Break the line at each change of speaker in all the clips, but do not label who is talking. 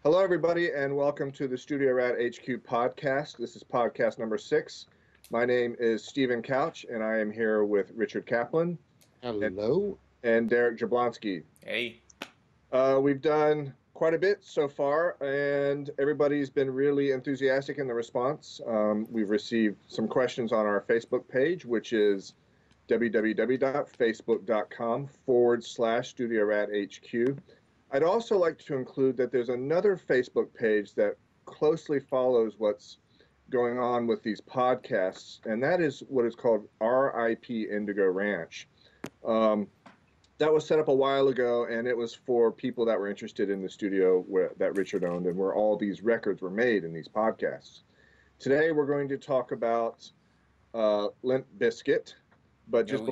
Hello, everybody, and welcome to the Studio Rat HQ podcast. This is podcast number 6. My name is Stephen Couch, and I am here with Richard Kaplan.
Hello.
And Derek Jablonski.
Hey.
We've done quite a bit so far, and everybody's been really enthusiastic in the response. We've received some questions on our Facebook page, which is www.facebook.com/Studio Rat HQ. I'd also like to include that there's another Facebook page that closely follows what's going on with these podcasts, and that is what is called RIP Indigo Ranch. That was set up a while ago, and it was for people that were interested in the studio that Richard owned and where all these records were made in these podcasts. Today we're going to talk about Limp Bizkit, but just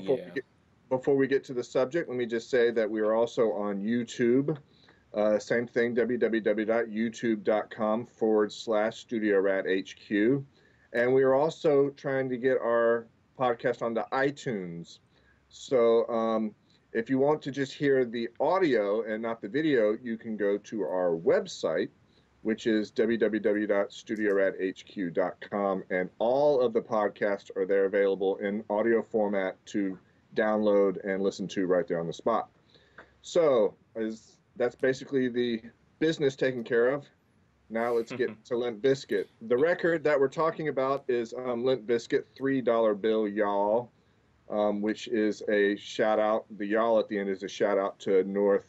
before we get to the subject, let me just say that we are also on YouTube. Same thing, www.youtube.com/Studio Rat HQ. And we are also trying to get our podcast onto iTunes. So if you want to just hear the audio and not the video, you can go to our website, which is www.studiorathq.com. And all of the podcasts are there available in audio format to download and listen to right there on the spot. So that's basically the business taken care of. Now let's get to Limp Bizkit. The record that we're talking about is Limp Bizkit $3 Bill Yall, which is a shout out. The Yall at the end is a shout out to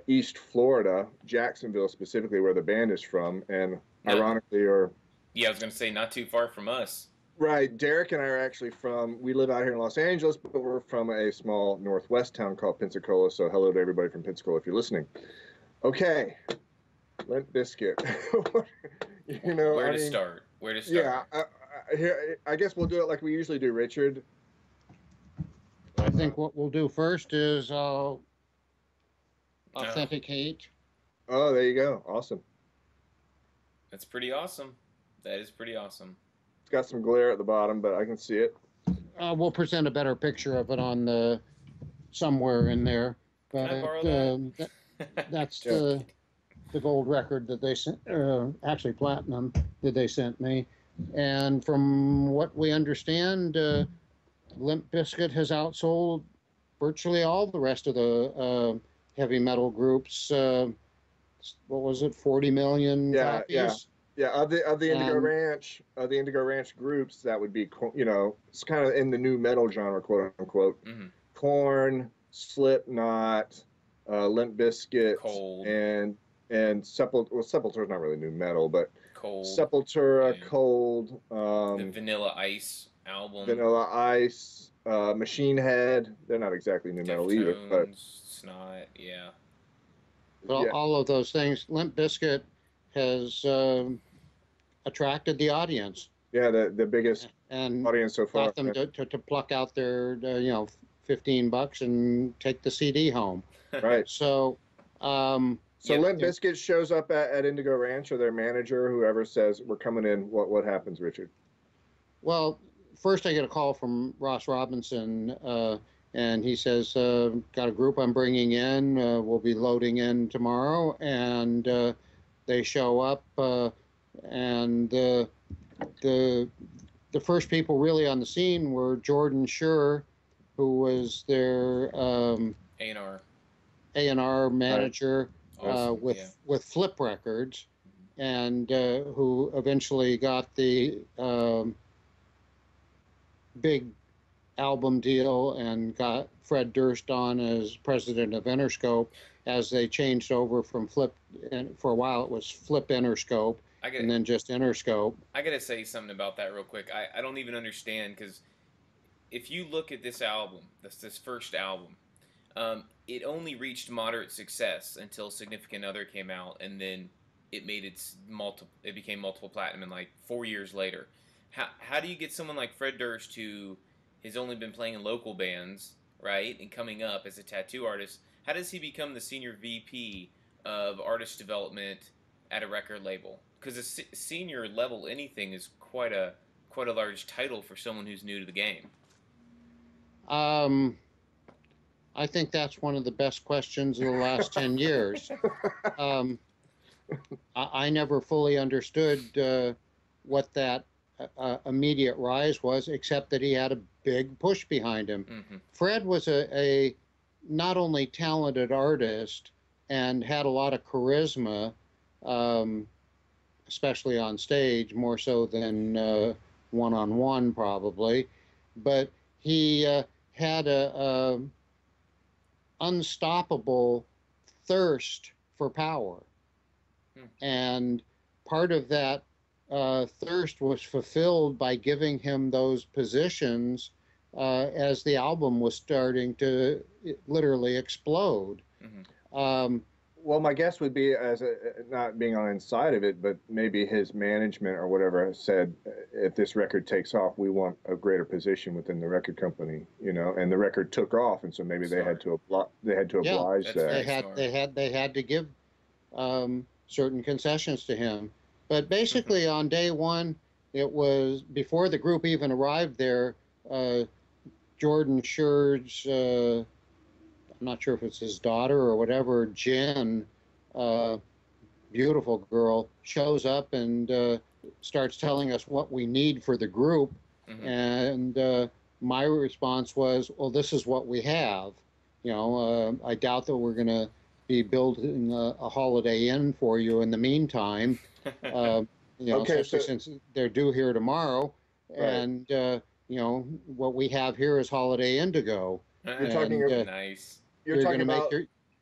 East Florida, Jacksonville specifically, where the band is from, and ironically, I
was going to say not too far from us.
Right. Derek and I are actually we live out here in Los Angeles, but we're from a small northwest town called Pensacola, so hello to everybody from Pensacola if you're listening. Okay. Limp Bizkit.
Where to start?
Yeah. I guess we'll do it like we usually do, Richard.
I think what we'll do first is authenticate.
Oh, there you go. Awesome.
That's pretty awesome. That is pretty awesome.
It's got some glare at the bottom, but I can see it.
We'll present a better picture of it on somewhere in there. But
can I borrow that?
That's the gold record that they sent, actually platinum that they sent me. And from what we understand, Limp Bizkit has outsold virtually all the rest of the heavy metal groups. What was it, 40 million copies?
Yeah. Yeah, of the Indigo Ranch groups, that would be, it's kind of in the new metal genre, quote unquote. Mm-hmm. Korn, Slipknot, Limp Bizkit,
Cold,
and Sepultura. Well, Sepultura's not really new metal, but
Cold,
Sepultura, Cold,
the Vanilla Ice album,
Vanilla Ice, Machine Head. They're not exactly new metal either, but
Snot, yeah.
Well, yeah. All of those things. Limp Bizkit has attracted the audience.
Yeah, the biggest audience so far.
Got them to pluck out their $15 and take the CD home.
Right.
So
Limp Bizkit shows up at Indigo Ranch, or their manager, whoever says we're coming in. What happens, Richard?
Well, first I get a call from Ross Robinson, and he says, "Got a group I'm bringing in. We'll be loading in tomorrow." And they show up, and the first people really on the scene were Jordan Schur, who was their
A&R
manager with Flip Records, and who eventually got the big album deal and got Fred Durst on as president of Interscope as they changed over from Flip. And for a while it was Flip Interscope and then just Interscope.
I got to say something about that real quick. I don't even understand, because if you look at this album, this first album, it only reached moderate success until Significant Other came out, and then it became multiple platinum in like 4 years later. How do you get someone like Fred Durst, who has only been playing in local bands, right, and coming up as a tattoo artist, how does he become the senior VP of artist development at a record label? Because a senior level anything is quite a large title for someone who's new to the game.
Um, I think that's one of the best questions of the last 10 years. Um, I never fully understood what that immediate rise was, except that he had a big push behind him.
Mm-hmm.
Fred was a not only talented artist and had a lot of charisma, um, especially on stage, more so than one-on-one probably, but he had a unstoppable thirst for power. And part of that thirst was fulfilled by giving him those positions as the album was starting to literally explode.
Mm-hmm.
Well, my guess would be, not being on the inside of it, but maybe his management or whatever said, if this record takes off, we want a greater position within the record company, and the record took off, and so maybe they had to oblige that.
They had to give certain concessions to him. But basically, on day one, it was before the group even arrived there. Jordan Scher's, I'm not sure if it's his daughter or whatever, Jen, beautiful girl, shows up and starts telling us what we need for the group.
Mm-hmm.
And my response was, well, this is what we have. I doubt that we're going to be building a Holiday Inn for you in the meantime.
Okay,
especially since they're due here tomorrow.
Right.
And, what we have here is Holiday Indigo.
You're talking about
nice.
You're talking about.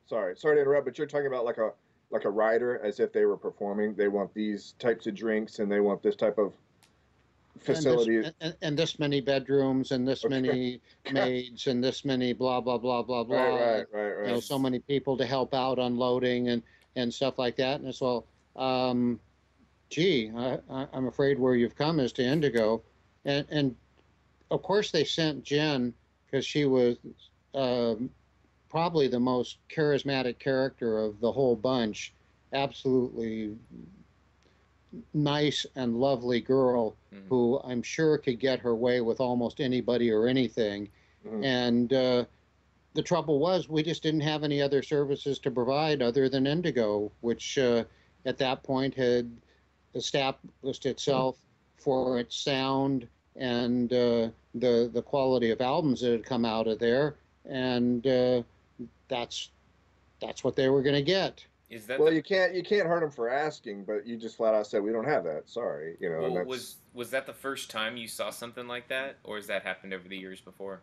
Sorry to interrupt, but you're talking about like a rider, as if they were performing. They want these types of drinks, and they want this type of facility,
and this many bedrooms, and this many maids, and this many blah blah blah blah blah.
Right.
So many people to help out unloading and stuff like that. And it's I'm afraid where you've come is to Indigo, and of course they sent Jen because she was probably the most charismatic character of the whole bunch. Absolutely nice and lovely girl who I'm sure could get her way with almost anybody or anything. And the trouble was we just didn't have any other services to provide other than Indigo, which at that point had established itself for its sound and the quality of albums that had come out of there. And that's what they were going to get.
Is that
you can't hurt them for asking, but you just flat out said we don't have that. Sorry,
Well, was that the first time you saw something like that, or has that happened over the years before?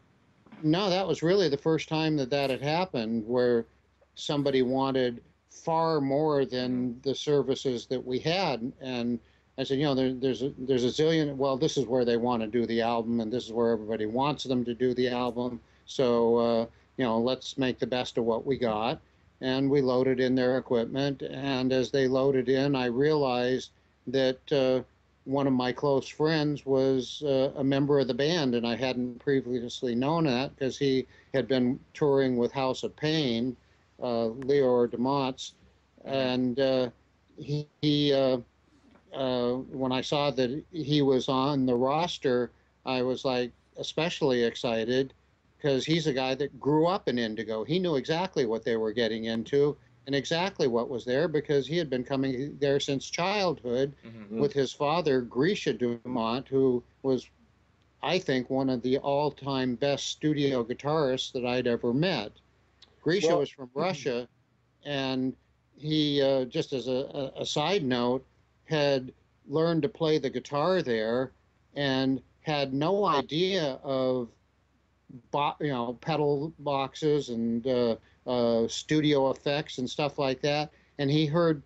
No, that was really the first time that had happened, where somebody wanted far more than the services that we had. And I said, there's a zillion. Well, this is where they want to do the album, and this is where everybody wants them to do the album. So let's make the best of what we got. And we loaded in their equipment. And as they loaded in, I realized that one of my close friends was a member of the band, and I hadn't previously known that because he had been touring with House of Pain, Leo DeMott's. And when I saw that he was on the roster, I was like especially excited, because he's a guy that grew up in Indigo. He knew exactly what they were getting into and exactly what was there, because he had been coming there since childhood with his father, Grisha Dumont, who was, I think, one of the all-time best studio guitarists that I'd ever met. Grisha was from Russia, and he, just as a side note, had learned to play the guitar there and had no idea of pedal boxes and studio effects and stuff like that. And he heard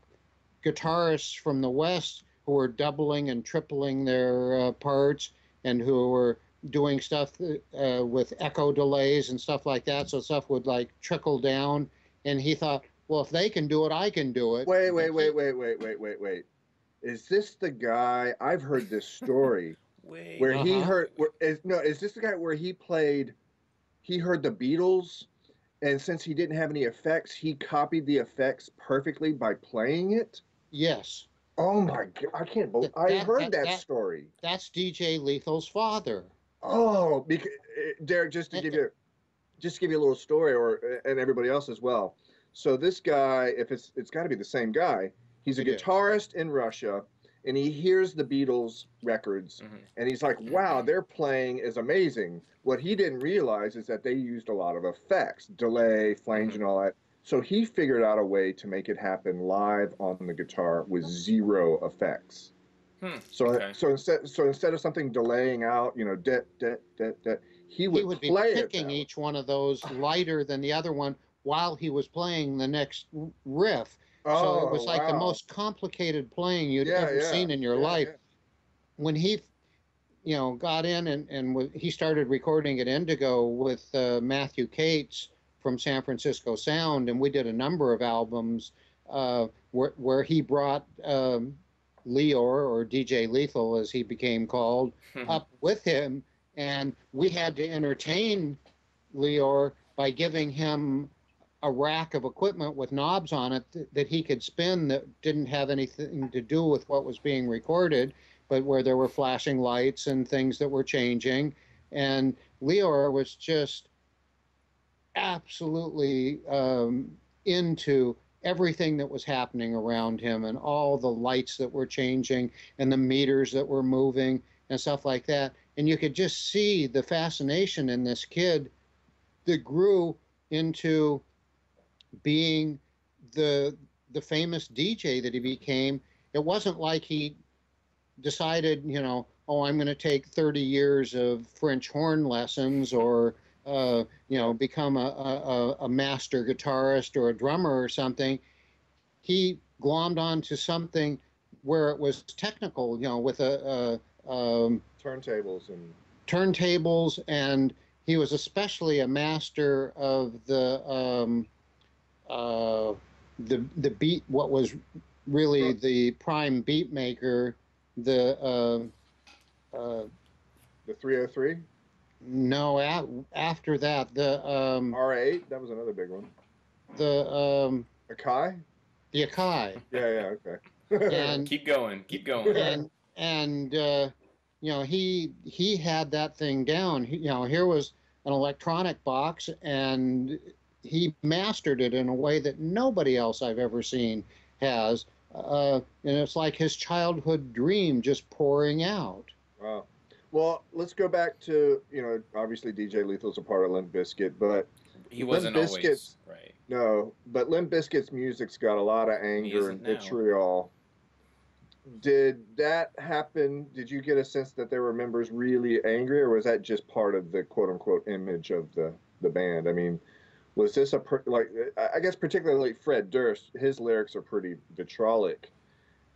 guitarists from the West who were doubling and tripling their parts, and who were doing stuff with echo delays and stuff like that. So stuff would trickle down. And he thought, well, if they can do it, I can do it.
Wait. Is this the guy? I've heard this story. Is this the guy where he played he heard the Beatles, and since he didn't have any effects, he copied the effects perfectly by playing it.
Yes.
Oh my God, I can't believe I heard that story.
That's DJ Lethal's father.
Oh, because, Derek, just to give you a little story, and everybody else as well. So this guy, if it's got to be the same guy. He's a guitarist in Russia, and he hears the Beatles records, and he's like, "Wow, their playing is amazing." What he didn't realize is that they used a lot of effects, delay, flange, and all that. So he figured out a way to make it happen live on the guitar with zero effects. So instead of something delaying out, he would
be
play
picking each one of those lighter than the other one while he was playing the next riff. So it was like the most complicated playing you'd ever seen in your life. Yeah. When he, got in and he started recording at Indigo with Matthew Cates from San Francisco Sound, and we did a number of albums where he brought Leor, or DJ Lethal as he became called, up with him, and we had to entertain Leor by giving him a rack of equipment with knobs on it that he could spin that didn't have anything to do with what was being recorded, but where there were flashing lights and things that were changing. And Leor was just absolutely into everything that was happening around him and all the lights that were changing and the meters that were moving and stuff like that. And you could just see the fascination in this kid that grew into being the famous DJ that he became. It wasn't like he decided, I'm going to take 30 years of French horn lessons or, become a master guitarist or a drummer or something. He glommed onto something where it was technical, with turntables, and he was especially a master of the beat, what was really the prime beat maker, the
303.
No, after that the
R8. That was another big one.
The
Akai.
The Akai.
Yeah. Okay.
And keep going.
And he had that thing down. Here was an electronic box, and he mastered it in a way that nobody else I've ever seen has. And it's like his childhood dream just pouring out.
Wow. Well, let's go back to, obviously DJ Lethal's a part of Limp Bizkit, but
he wasn't always right.
No, but Limp Bizkit's music's got a lot of anger and vitriol. Did that happen? Did you get a sense that there were members really angry, or was that just part of the quote-unquote image of the band? I mean, was this I guess particularly Fred Durst, his lyrics are pretty vitrolic.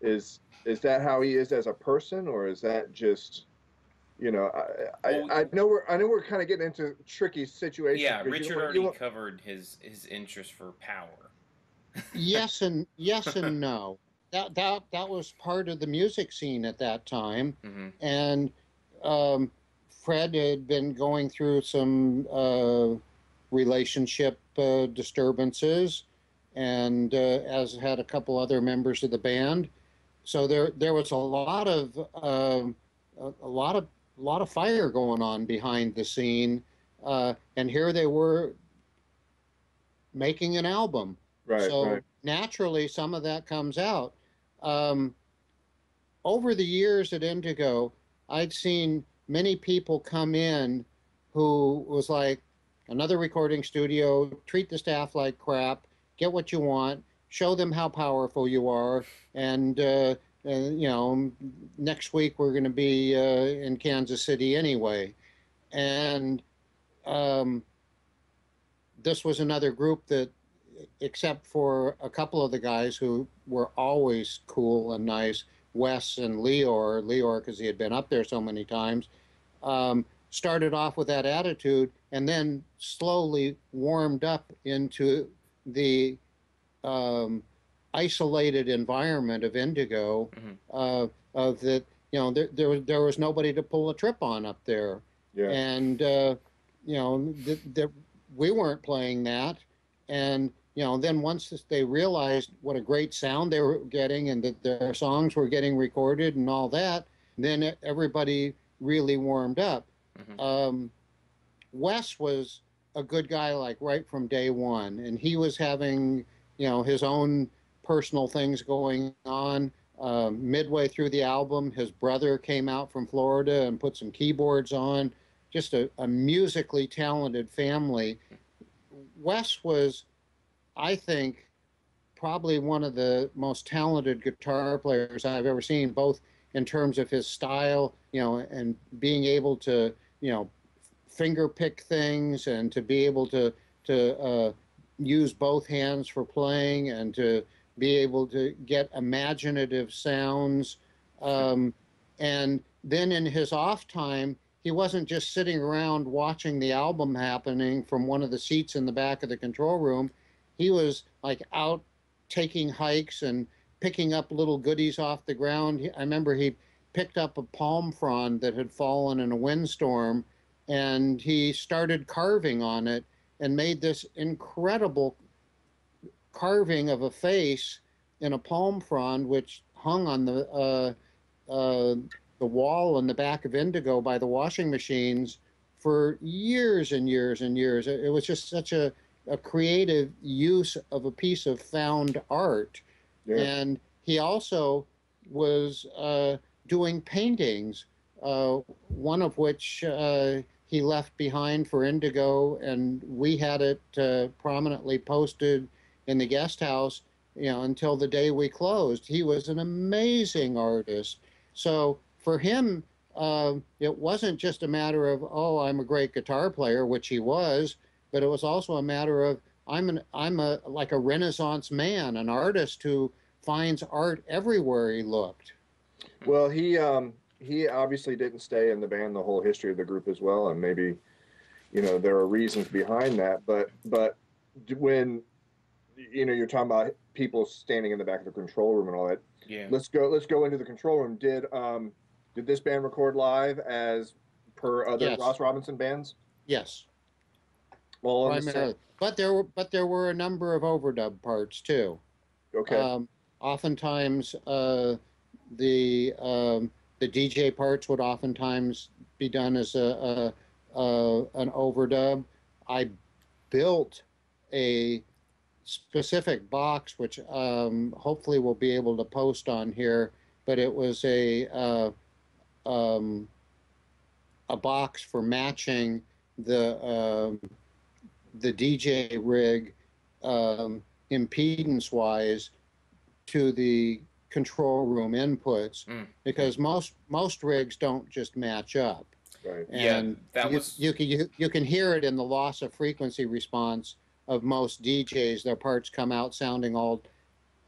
Is that how he is as a person, or is that just, I know we're kind of getting into tricky situations.
Yeah, Richard already covered his interest for power.
Yes and no. That was part of the music scene at that time, and Fred had been going through some relationship disturbances, and as had a couple other members of the band. So there was a lot of fire going on behind the scene, and here they were making an album.
Right.
Naturally, some of that comes out. Over the years at Indigo, I'd seen many people come in who was like, another recording studio, treat the staff like crap, get what you want, show them how powerful you are, and next week we're going to be in Kansas City anyway. And this was another group that, except for a couple of the guys who were always cool and nice, Wes and Leor because he had been up there so many times, started off with that attitude and then slowly warmed up into the isolated environment of Indigo, of that, there was nobody to pull a trip on up there.
Yeah.
And that we weren't playing that. And, then once they realized what a great sound they were getting and that their songs were getting recorded and all that, then everybody really warmed up.
Hmm.
Wes was a good guy, like right from day one, and he was having, his own personal things going on. Midway through the album, his brother came out from Florida and put some keyboards on. Just a musically talented family. Wes was, I think, probably one of the most talented guitar players I've ever seen, both in terms of his style, and being able to, finger pick things and to be able to use both hands for playing and to be able to get imaginative sounds. And then in his off time, he wasn't just sitting around watching the album happening from one of the seats in the back of the control room. He was like out taking hikes and picking up little goodies off the ground. I remember he picked up a palm frond that had fallen in a windstorm, and he started carving on it and made this incredible carving of a face in a palm frond, which hung on the wall in the back of Indigo by the washing machines for years and years and years. It was just such a creative use of a piece of found art.
Yeah.
And he also was doing paintings, one of which he left behind for Indigo, and we had it prominently posted in the guest house, until the day we closed. He was an amazing artist. So for him, it wasn't just a matter of, oh, I'm a great guitar player, which he was, but it was also a matter of I'm like a Renaissance man, an artist who finds art everywhere he looked.
Well, he obviously didn't stay in the band the whole history of the group as well, and maybe there are reasons behind that. But when you're talking about people standing in the back of the control room and all that,
Yeah.
let's go into the control room. Did this band record live as per other
Yes.
Ross Robinson bands?
Yes.
All on the
Primarily.
same.
But there were a number of overdub parts too.
Okay.
Oftentimes, the DJ parts would oftentimes be done as an overdub. I built a specific box, which hopefully we'll be able to post on here, but it was a box for matching the DJ rig impedance-wise to the control room inputs, because most rigs don't just match up.
Right.
And you can hear it in the loss of frequency response of most DJs. Their parts come out sounding all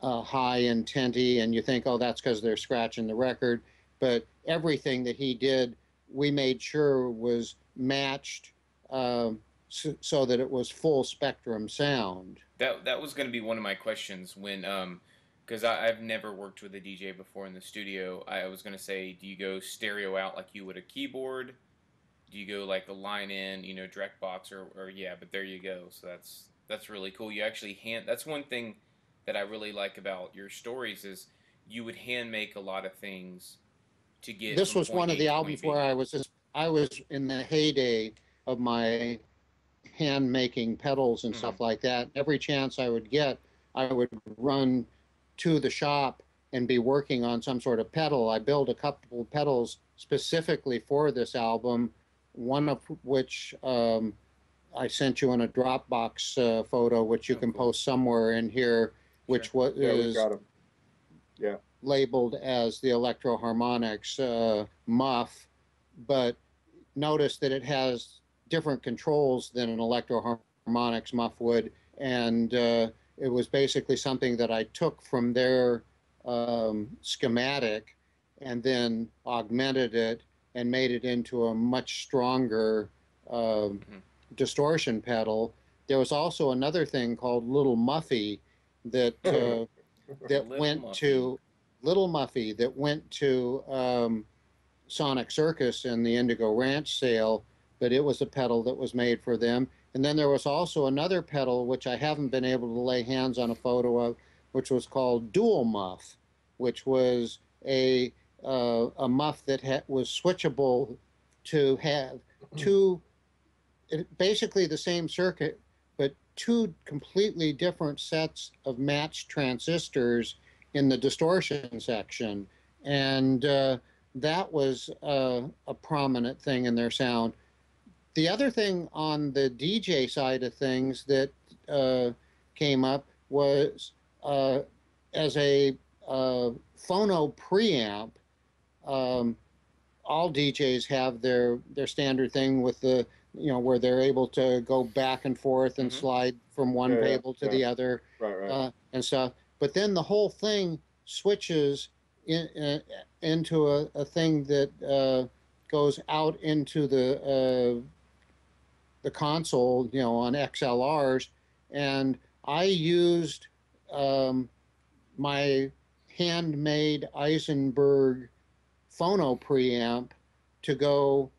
high and tenty, and you think, oh, that's because they're scratching the record. But everything that he did, we made sure was matched so that it was full spectrum sound.
That was going to be one of my questions when because I've never worked with a DJ before in the studio. I was going to say, do you go stereo out like you would a keyboard? Do you go like a line in, direct box or yeah? But there you go. So that's really cool. You actually that's one thing that I really like about your stories is you would hand make a lot of things to get.
This was one of the albums where I was in the heyday of my hand making pedals and stuff like that. Every chance I would get, I would run to the shop and be working on some sort of pedal. I built a couple of pedals specifically for this album, one of which I sent you in a Dropbox photo, which you can post somewhere in here, which is labeled as the Electro Harmonics muff, but notice that it has different controls than an Electro Harmonics muff would, and it was basically something that I took from their schematic and then augmented it and made it into a much stronger distortion pedal. There was also another thing called Little Muffy that went to Sonic Circus in the Indigo Ranch sale but it was a pedal that was made for them. And then there was also another pedal, which I haven't been able to lay hands on a photo of, which was called Dual Muff, which was a muff that was switchable to have two, basically the same circuit, but two completely different sets of matched transistors in the distortion section. And that was a prominent thing in their sound. The other thing on the DJ side of things that came up was as a phono preamp. All DJs have their standard thing with the, where they're able to go back and forth and slide from one table to the other, and stuff. But then the whole thing switches into a thing that goes out into the console, on XLRs, and I used my handmade Eisenberg phono preamp to go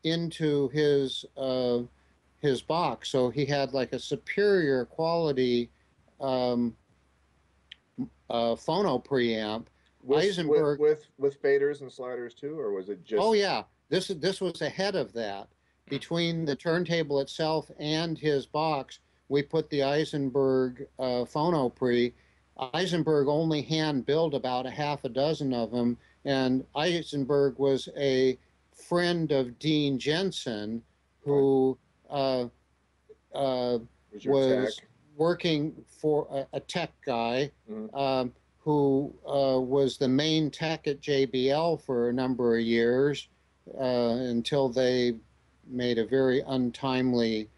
into his box, so he had like a superior quality phono preamp.
Eisenberg with faders and sliders too, or was it just?
Oh yeah, this was ahead of that. Between the turntable itself and his box, we put the Eisenberg phono pre. Eisenberg only hand built about a half a dozen of them, and Eisenberg was a friend of Dean Jensen, who was working for a tech guy, who was the main tech at JBL for a number of years until they made a very untimely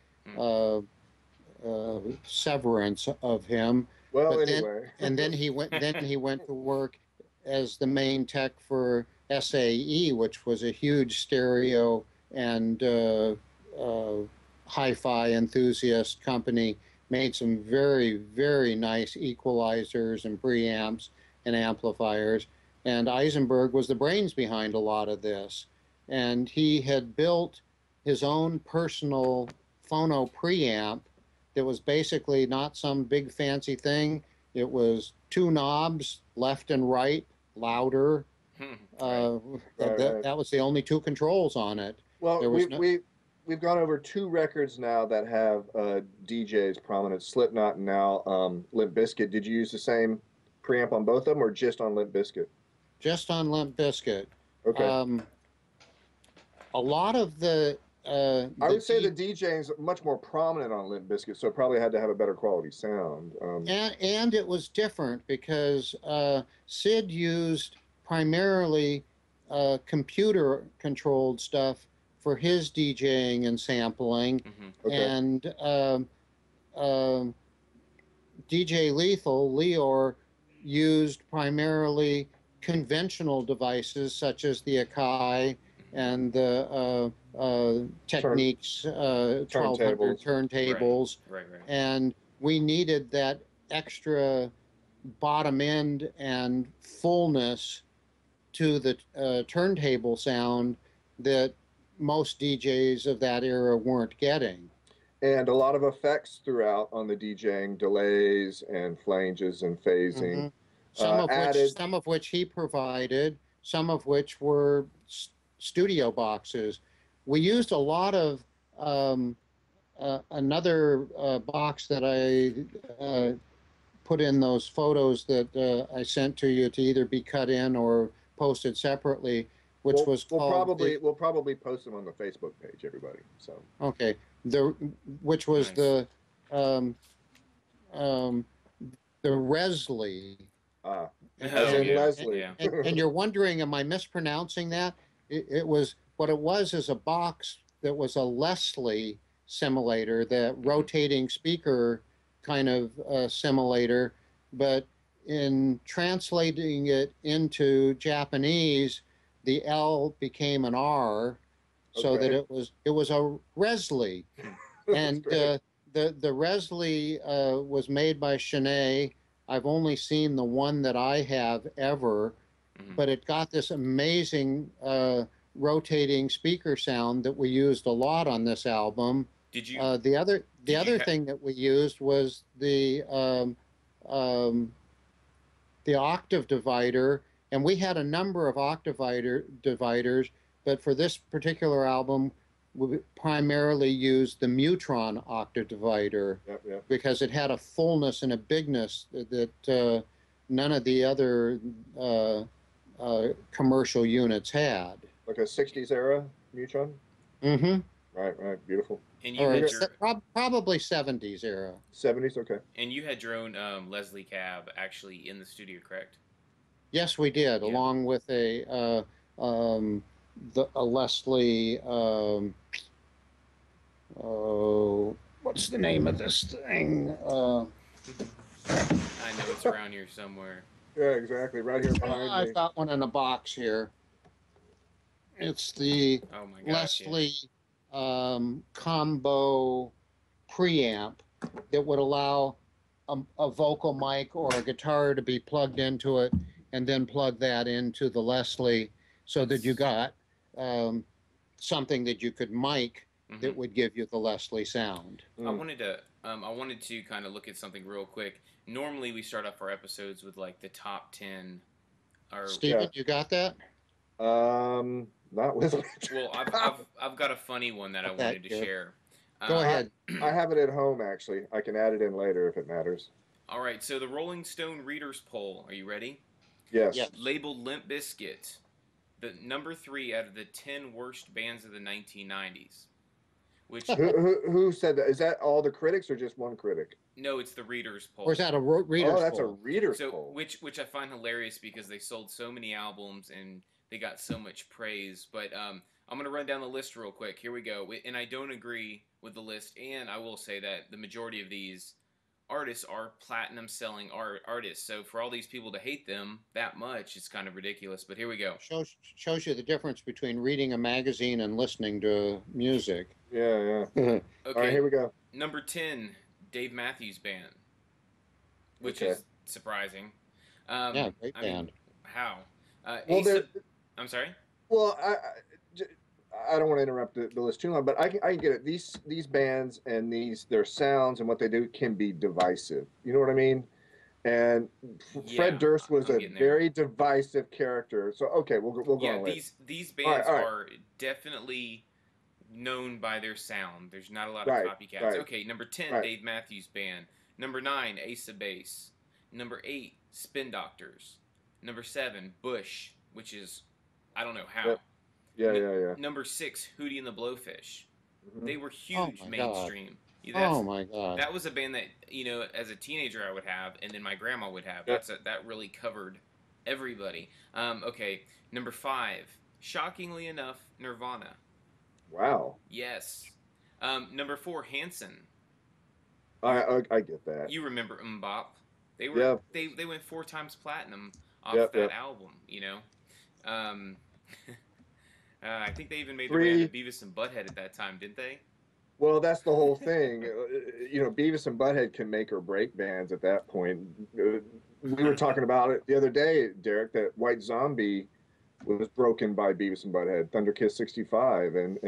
severance of him.
Well, anyway.
Then he went to work as the main tech for SAE, which was a huge stereo and hi-fi enthusiast company. Made some very, very nice equalizers and preamps and amplifiers. And Eisenberg was the brains behind a lot of this. And he had built his own personal phono preamp that was basically not some big fancy thing. It was two knobs, left and right, louder. That was the only two controls on it.
Well, we've gone over two records now that have DJs prominent, Slipknot and now Limp Bizkit. Did you use the same preamp on both of them, or just on Limp Bizkit?
Just on Limp Bizkit.
Okay.
A lot of the
I would say the DJing's much more prominent on Limp Bizkit, so it probably had to have a better quality sound.
And it was different because Sid used primarily computer-controlled stuff for his DJing and sampling, and DJ Leor used primarily conventional devices such as the Akai and the Techniques 1200 turntables.
Right.
And we needed that extra bottom end and fullness to the turntable sound that most DJs of that era weren't getting.
And a lot of effects throughout on the DJing, delays and flanges and phasing.
Some of which he provided, some of which were studio boxes. We used a lot of another box that I put in those photos that I sent to you to either be cut in or posted separately, which was called.
We'll probably post them on the Facebook page, everybody. So
okay, which was nice. The Resley.
Leslie.
Yeah. And you're wondering, am I mispronouncing that? It was what it was is a box that was a Leslie simulator, the rotating speaker kind of simulator, but in translating it into Japanese, the L became an R, so that it was a Resley, and the Resley was made by Shanae. I've only seen the one that I have ever, but it got this amazing rotating speaker sound that we used a lot on this album.
Did you?
The
Did you
other thing that we used was um, the octave divider, and we had a number of octave dividers, but for this particular album, we primarily used the Mutron octave divider
Yep, yep.
because it had a fullness and a bigness that none of the other commercial units had.
Like a 60s era Neutron?
Mm-hmm.
Right, beautiful.
And you
Or
had
probably 70s era.
70s, okay.
and you had your own Leslie Cab actually in the studio, correct?
Yes, we did,
Yeah.
along with a Leslie. What's the name of this thing?
I know it's around here somewhere.
Yeah, exactly. Right here behind me.
I've got one in a box here. It's the
Oh my gosh!
Leslie combo preamp that would allow a vocal mic or a guitar to be plugged into it, and then plug that into the Leslie, so that you got something that you could mic that would give you the Leslie sound.
I wanted to kind of look at something real quick. Normally, we start off our episodes with like the top 10. Or
Steven, you got that?
Not with me.
well, I've got a funny one that I wanted to share.
Go ahead.
I have it at home, actually. I can add it in later if it matters.
All right, so the Rolling Stone Readers Poll. Are you ready?
Yes.
Labeled Limp Bizkit, the number 3 out of the 10 worst bands of the 1990s. Which
who said that? Is that all the critics or just one critic?
No, it's the Readers Poll.
Or is that a reader's poll?
Oh, that's a reader's poll.
Which I find hilarious because they sold so many albums and they got so much praise. But I'm going to run down the list real quick. Here we go. And I don't agree with the list. And I will say that the majority of these artists are platinum selling artists. So for all these people to hate them that much, it's kind of ridiculous. But here we go.
Shows you the difference between reading a magazine and listening to music.
Yeah.
Okay.
All right, here we go.
Number 10, Dave Matthews Band, which is surprising.
Yeah, great band.
Mean, how?
Well,
I'm sorry?
Well, I don't want to interrupt the list too long, but I can get it. These bands and their sounds and what they do can be divisive. You know what I mean? And Fred Durst was a very divisive character. So okay, we'll go on later.
These bands are definitely known by their sound. There's not a lot of copycats.
Right.
Okay, number 10, Dave Matthews Band. Number 9, Ace of Base. Number 8, Spin Doctors. Number 7, Bush, which is I don't know how.
Yeah.
Number 6, Hootie and the Blowfish. They were huge mainstream.
Oh my God!
That was a band that as a teenager I would have, and then my grandma would have. That really covered everybody. Okay, number 5, shockingly enough, Nirvana.
Wow.
Yes. Number 4, Hanson.
I get that.
You remember Mbop? They were they went 4 times platinum off that album. I think they even made the band Beavis and Butthead at that time, didn't they?
Well, that's the whole thing. Beavis and Butthead can make or break bands at that point. We were talking about it the other day, Derek, that White Zombie was broken by Beavis and Butthead, Thunder Kiss 65, and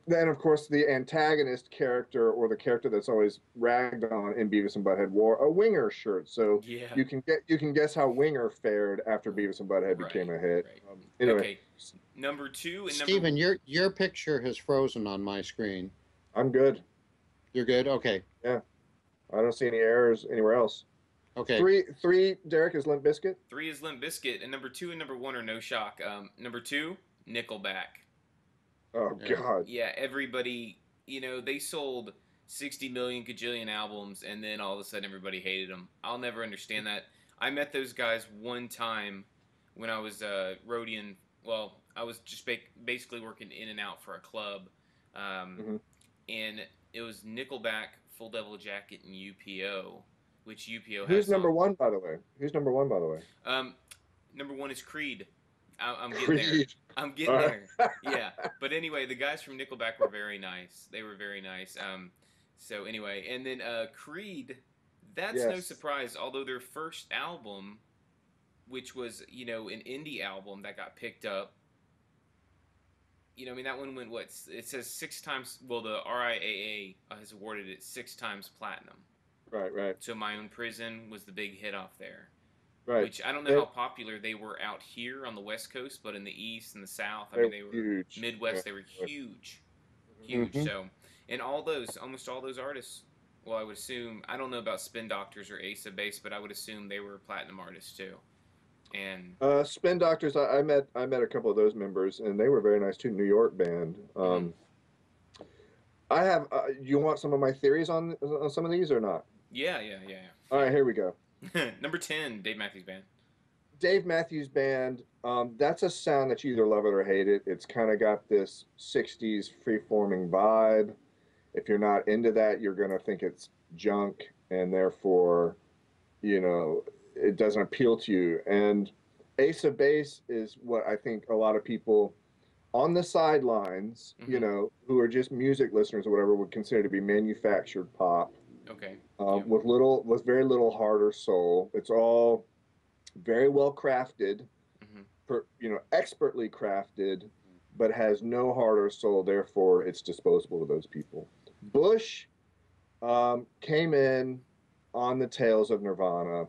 then of course the antagonist character, or the character that's always ragged on in Beavis and Butthead, wore a Winger shirt. So you can guess how Winger fared after Beavis and Butthead became a hit.
Right.
Anyway.
Okay, number 2 and
Steven, your picture has frozen on my screen.
I'm good.
You're good. Okay.
Yeah, I don't see any errors anywhere else.
Okay.
Three. Derek, is Limp Bizkit.
3 is Limp Bizkit, and number 2 and number 1 are no shock. Number 2, Nickelback.
Oh God.
Yeah, everybody. They sold 60 million gajillion albums, and then all of a sudden everybody hated them. I'll never understand that. I met those guys one time when I was roadieing. Well, I was just basically working in and out for a club, and it was Nickelback, Full Devil Jacket, and UPO. Which UPO has.
Who's number 1, by the way? Number
1 is Creed. I'm getting
Creed.
there. I'm getting there. Yeah. But anyway, the guys from Nickelback were very nice. They were very nice. So anyway, and then Creed, that's no surprise. Although their first album which was an indie album that got picked up. I mean, that one went what? It says 6 times. Well, the RIAA has awarded it 6 times platinum.
Right, right.
So My Own Prison was the big hit off there.
Right.
Which I don't know how popular they were out here on the West Coast, but in the East and the South, I mean, they were
huge.
Midwest. They were huge, huge.
Mm-hmm.
So, and almost all those artists. Well, I would assume, I don't know about Spin Doctors or Ace of Base, but I would assume they were platinum artists too. And
Spin Doctors, I met a couple of those members, and they were very nice too. New York band. I have. You want some of my theories on some of these or not?
Yeah.
All right, here we go.
Number 10, Dave Matthews Band.
Dave Matthews Band. That's a sound that you either love it or hate it. It's kind of got this '60s free-forming vibe. If you're not into that, you're gonna think it's junk, and therefore, it doesn't appeal to you. And Ace of Base is what I think a lot of people on the sidelines, who are just music listeners or whatever, would consider to be manufactured pop.
Okay.
With very little heart or soul. It's all very well crafted, expertly crafted, but has no heart or soul. Therefore, it's disposable to those people. Bush came in on the tails of Nirvana,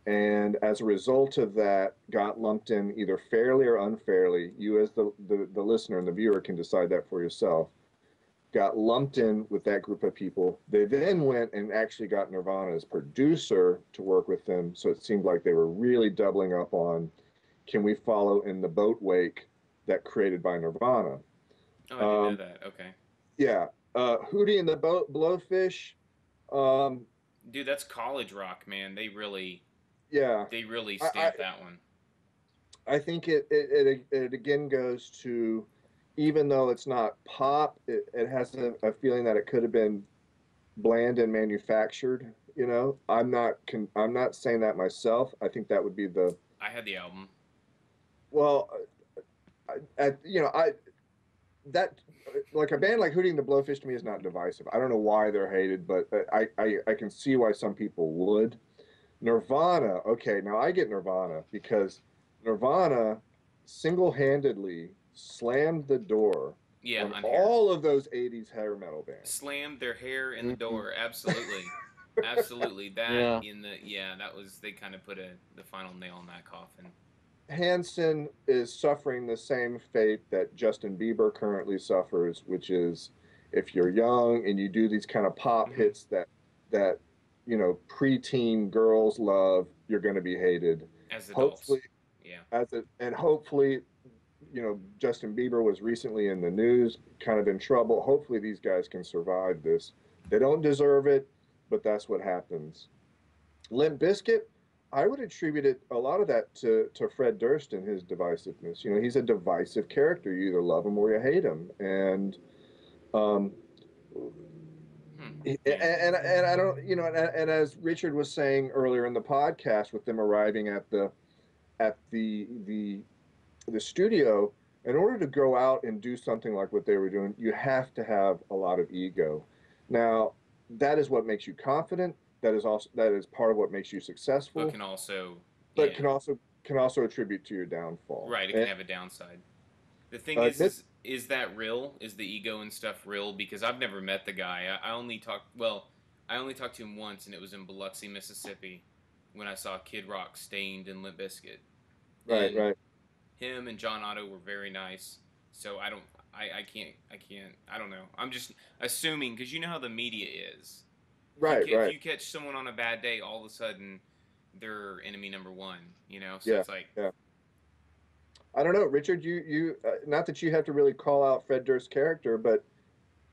and as a result of that, got lumped in either fairly or unfairly. You, as the listener and the viewer, can decide that for yourself. Got lumped in with that group of people. They then went and actually got Nirvana's producer to work with them, so it seemed like they were really doubling up on, can we follow in the boat wake that created by Nirvana?
Oh, I didn't know that. Okay.
Yeah. Hootie and the Blowfish.
Dude, that's college rock, man. They really stamped that one.
I think it again goes to, even though it's not pop, it has a feeling that it could have been bland and manufactured. I'm not saying that myself. I think that would be
I had the album.
Well, that, like, a band like Hootie and the Blowfish to me is not divisive. I don't know why they're hated, but I can see why some people would. Nirvana, okay, now I get Nirvana because Nirvana single-handedly slammed the door on all of those 80s hair metal bands.
Slammed their hair in the door, absolutely. Absolutely. That they kind of put the final nail in that coffin.
Hanson is suffering the same fate that Justin Bieber currently suffers, which is, if you're young and you do these kind of pop hits that preteen girls love, you're going to be hated.
As adults.
Hopefully, hopefully, Justin Bieber was recently in the news, kind of in trouble. Hopefully these guys can survive this. They don't deserve it, but that's what happens. Limp Bizkit, I would attribute a lot of that to Fred Durst and his divisiveness. He's a divisive character. You either love him or you hate him. And and I don't, and as Richard was saying earlier in the podcast, with them arriving at the studio, in order to go out and do something like what they were doing, you have to have a lot of ego. Now, that is what makes you confident. That is part of what makes you successful.
But can
also attribute to your downfall.
Right, it can have a downside. The thing is that real? Is the ego and stuff real? Because I've never met the guy. I only talked to him once, and it was in Biloxi, Mississippi, when I saw Kid Rock, Stained, and Limp Bizkit.
Right.
Him and John Otto were very nice. So I don't know. I'm just assuming, because you know how the media is.
Right.
If you catch someone on a bad day, all of a sudden they're enemy number one. So it's like.
Yeah. I don't know, Richard. You not that you have to really call out Fred Durst's character, but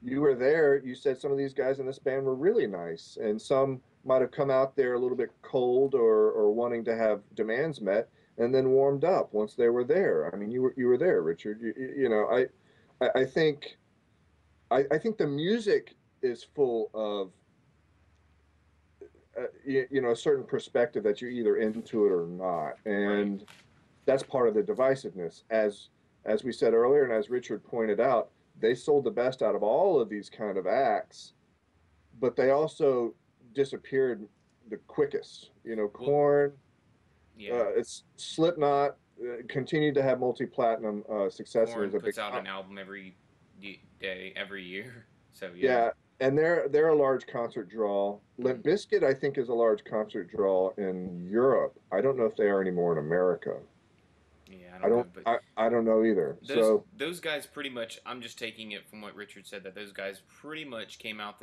you were there. You said some of these guys in this band were really nice, and some might have come out there a little bit cold or wanting to have demands met, and then warmed up once they were there. I mean, you were there, Richard. I think the music is full of a certain perspective that you're either into it or not, and that's part of the divisiveness. As we said earlier, and as Richard pointed out, they sold the best out of all of these kind of acts, but they also disappeared the quickest. Korn,
Yeah.
It's Slipknot continued to have multi-platinum success, and it
Korn
was a big
puts out an album every day, every year. So yeah.
yeah. And they're a large concert draw.
Mm.
Limp Bizkit, I think, is a large concert draw in Europe. I don't know if they are anymore in America.
Yeah, I
I
don't know,
don't
but
I don't know either.
those
So
those guys pretty much. I'm just taking it from what Richard said that those guys pretty much came out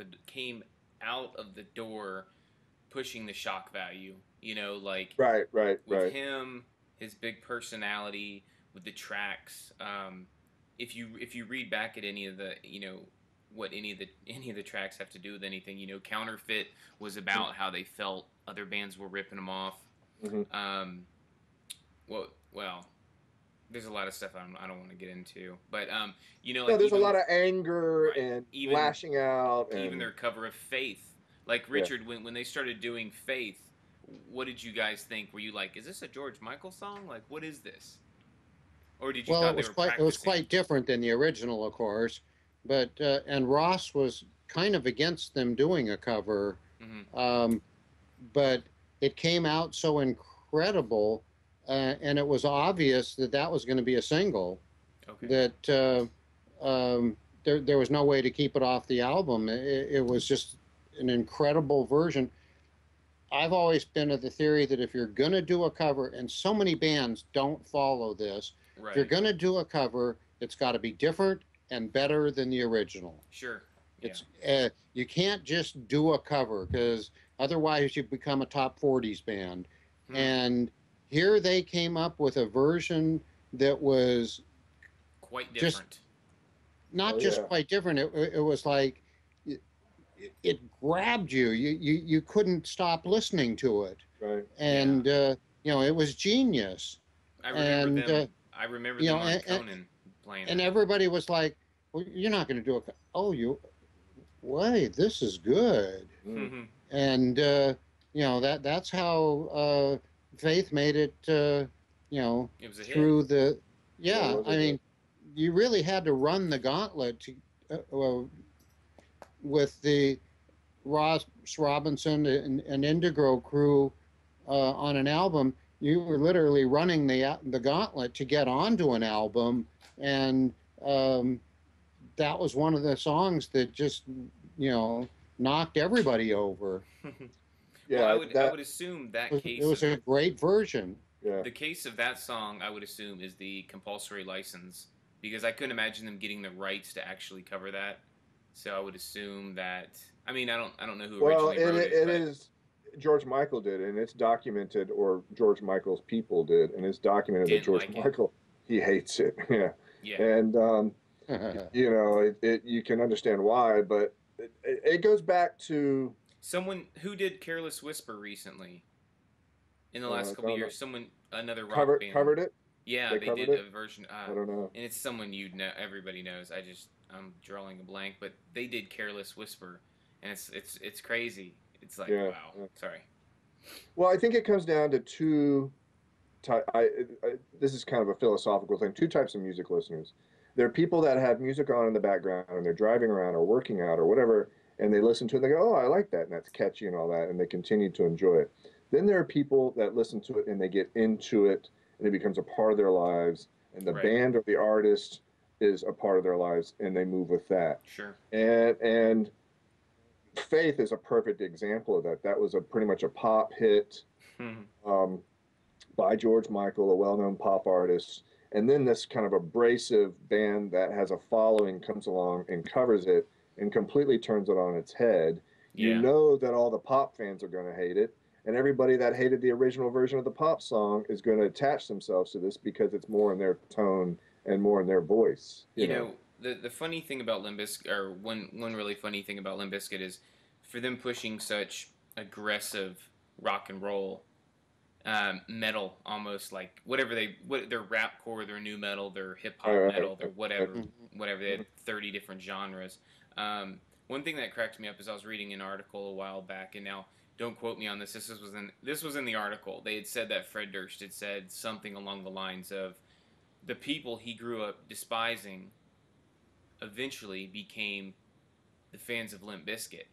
of the door pushing the shock value. You know, like
right, right,
with
right.
him, his big personality, with the tracks. If you read back at any of the what any of the tracks have to do with anything, Counterfeit was about how they felt other bands were ripping them off.
Mm-hmm.
Well, there's a lot of stuff I don't want to get into, but
No,
like
there's a
even
lot of anger
right,
and
even
lashing out,
even
and
their cover of Faith, like
yeah.
Richard, when they started doing Faith, what did you guys think? Were you like, is this a George Michael song? Like, what is this? Or did you
Well,
thought they were
it was
practicing?
quite different than the original, of course, but and Ross was kind of against them doing a cover,
Hmm.
um, but it came out so incredible, and it was obvious that that was going to be a single.
Okay.
That there was no way to keep it off the album. It was just an incredible version. I've always been of the theory that if you're going to do a cover, and so many bands don't follow this, if you're
Right.
going to do a cover, it's got to be different and better than the original.
Sure. Yeah.
It's you can't just do a cover because otherwise you become a top 40s band.
Hmm.
And here they came up with a version that was
Quite
just
different.
not
Oh
just
yeah,
quite different. It was like it grabbed you. You couldn't stop listening to it,
right.
Yeah.
and it was genius.
I remember
And
them. I remember
you know,
them on Conan playing
and
that.
everybody was like, "Well, you're not going to do it." Oh, you wait, this is good.
Mm.
And that's how Faith made it.
It was a hit.
Through the
Yeah, it
yeah.
was a
I
hit.
mean, you really had to run the gauntlet to, with the Ross Robinson and Indigo crew on an album. You were literally running the gauntlet to get onto an album, and um, that was one of the songs that just knocked everybody over.
Well, I
Yeah,
would I
that
would assume that
It
case
was
of
a great version.
yeah.
the case of that song, I would assume, is the compulsory license because I couldn't imagine them getting the rights to actually cover that. So I would assume that. I mean, I don't know who
Well,
originally
it
wrote it,
it
but
is George Michael did, and it's documented, or George Michael's people did, and it's documented that
didn't
George
like it.
Michael he hates it. Yeah,
Yeah.
and you can understand why, but it goes back to
Someone who did "Careless Whisper" recently in the last
I
couple of
don't know,
years. Another rock band.
covered it.
Yeah,
They
they
covered
did
it.
a version,
I don't know.
and it's someone you know, everybody knows. I'm drawing a blank, but they did "Careless Whisper," and it's crazy. It's like
Yeah.
wow. Sorry.
Well, I think it comes down to two. This is kind of a philosophical thing. Two types of music listeners. There are people that have music on in the background and they're driving around or working out or whatever, and they listen to it and they go, "Oh, I like that," and that's catchy and all that, and they continue to enjoy it. Then there are people that listen to it and they get into it, and it becomes a part of their lives, and the
Right.
band or the artist is a part of their lives, and they move with that.
Sure.
And Faith is a perfect example of that. That was a pretty much a pop hit. Um, by George Michael, a well-known pop artist, and then this kind of abrasive band that has a following comes along and covers it and completely turns it on its head. You
Yeah.
know that all the pop fans are going to hate it, and everybody that hated the original version of the pop song is going to attach themselves to this because it's more in their tone and more in their voice. You
You
know.
know, the funny thing about Limp Bizkit, or one really funny thing about Limp Bizkit is for them pushing such aggressive rock and roll, metal, almost like their rap core, their new metal, their hip
All
hop
right,
metal, their
right,
whatever. They had 30 different genres. One thing that cracked me up is I was reading an article a while back, and now don't quote me on this. This was in the article. They had said that Fred Durst had said something along the lines of the people he grew up despising eventually became the fans of Limp Bizkit.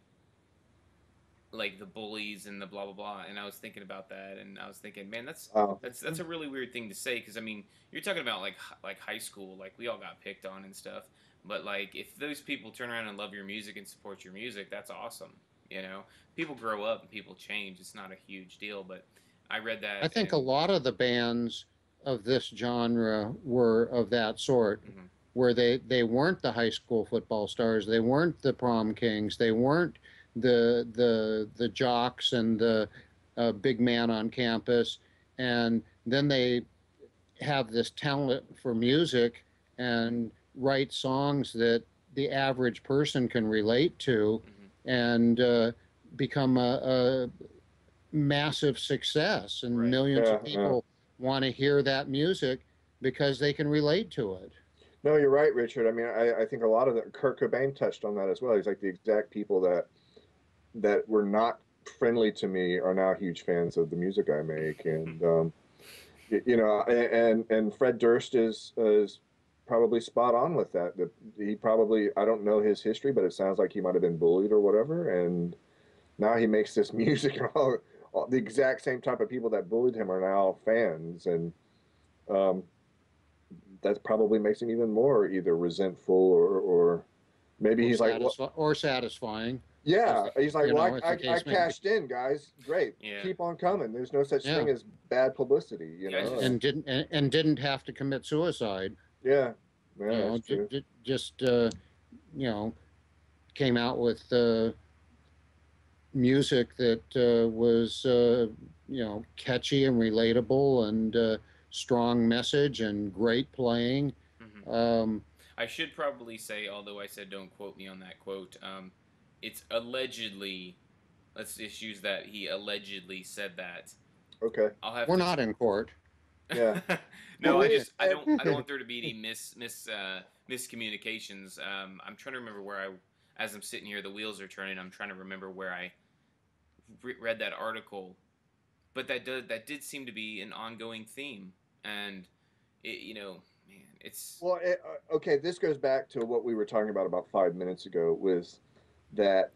like the bullies and the blah blah blah. And I was thinking about that, and I was thinking, man, that's
Oh,
that's a really weird thing to say because I mean, you're talking about like high school, like we all got picked on and stuff. But like if those people turn around and love your music and support your music, that's awesome. You know, people grow up and people change. It's not a huge deal, but I read
I
that
think a
and
lot of the bands of this genre were of that sort,
mhm,
where they weren't the high school football stars, they weren't the prom kings, they weren't the jocks and the big man on campus, and then they have this talent for music and write songs that the average person can relate to,
mhm,
and become a massive success, and
right.
millions
yeah,
of
yeah.
people want to hear that music because they can relate to it.
No, you're right, Richard. I mean, I think a lot of the Kurt Cobain touched on that as well. He's like the exact people that were not friendly to me are now huge fans of the music I make, and you know, and Fred Durst is probably spot on with that. He probably, I don't know his history, but it sounds like he might have been bullied or whatever, and now he makes this music, and all the exact same type of people that bullied him are now fans, and um, that probably makes him even more either resentful or maybe
or
he's like, well,
satisfying, as
yeah,
the,
he's like,
you
well,
know, as
I,
the
I
case may be.
cashed in, guys. Great,
Yeah.
keep on coming. There's no such
Yeah,
thing as bad publicity, you
Yeah, I
know.
just
and didn't have to commit suicide.
Yeah,
You
yeah,
know,
that's true.
just you know, came out with music that was catchy and relatable, and strong message and great playing.
mhm.
Um,
I should probably say, although I said don't quote me on that quote, it's allegedly. Let's just use that he allegedly said that.
Okay,
I'll have
we're
to.
not in court.
yeah. Well,
No, I
we
just
and
I don't want there to be any miscommunications. I'm trying to remember where as I'm sitting here, the wheels are turning. I'm trying to remember where I read that article, but that did seem to be an ongoing theme, and man, it's
well, okay. This goes back to what we were talking about 5 minutes ago. Was that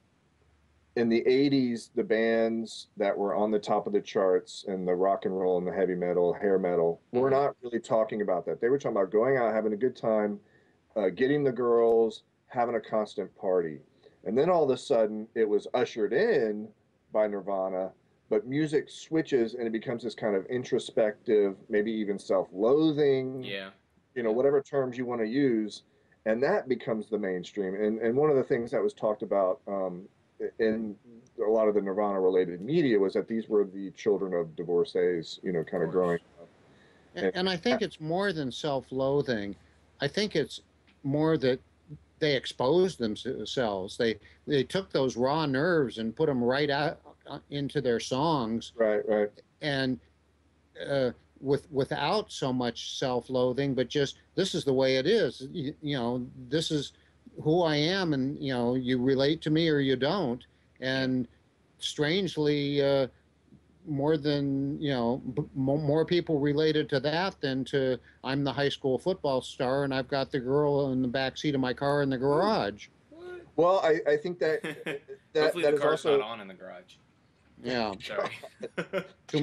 in the 80s, the bands that were on the top of the charts and the rock and roll and the heavy metal, hair metal, were
mhm,
not really talking about that. They were talking about going out, having a good time, getting the girls, having a constant party. And then all of a sudden, it was ushered in by Nirvana, but music switches and it becomes this kind of introspective, maybe even self loathing,
yeah, yeah,
whatever terms you want to use. And that becomes the mainstream. And one of the things that was talked about in a lot of the Nirvana related media was that these were the children of divorcees,
of
kind of growing
course,
up. And
And I think it's more than self-loathing. I think it's more that they exposed themselves. They took those raw nerves and put them right out into their songs,
right, right,
and uh, without so much self-loathing, but just, this is the way it is. This is who I am, and you relate to me or you don't.
yeah,
And strangely, more than more people related to that than to, I'm the high school football star and I've got the girl in the back seat of my car in the
Ooh,
garage.
what?
well, I think that that
Hopefully the
that is
car's not
also
on in the garage.
Yeah,
Sorry.
too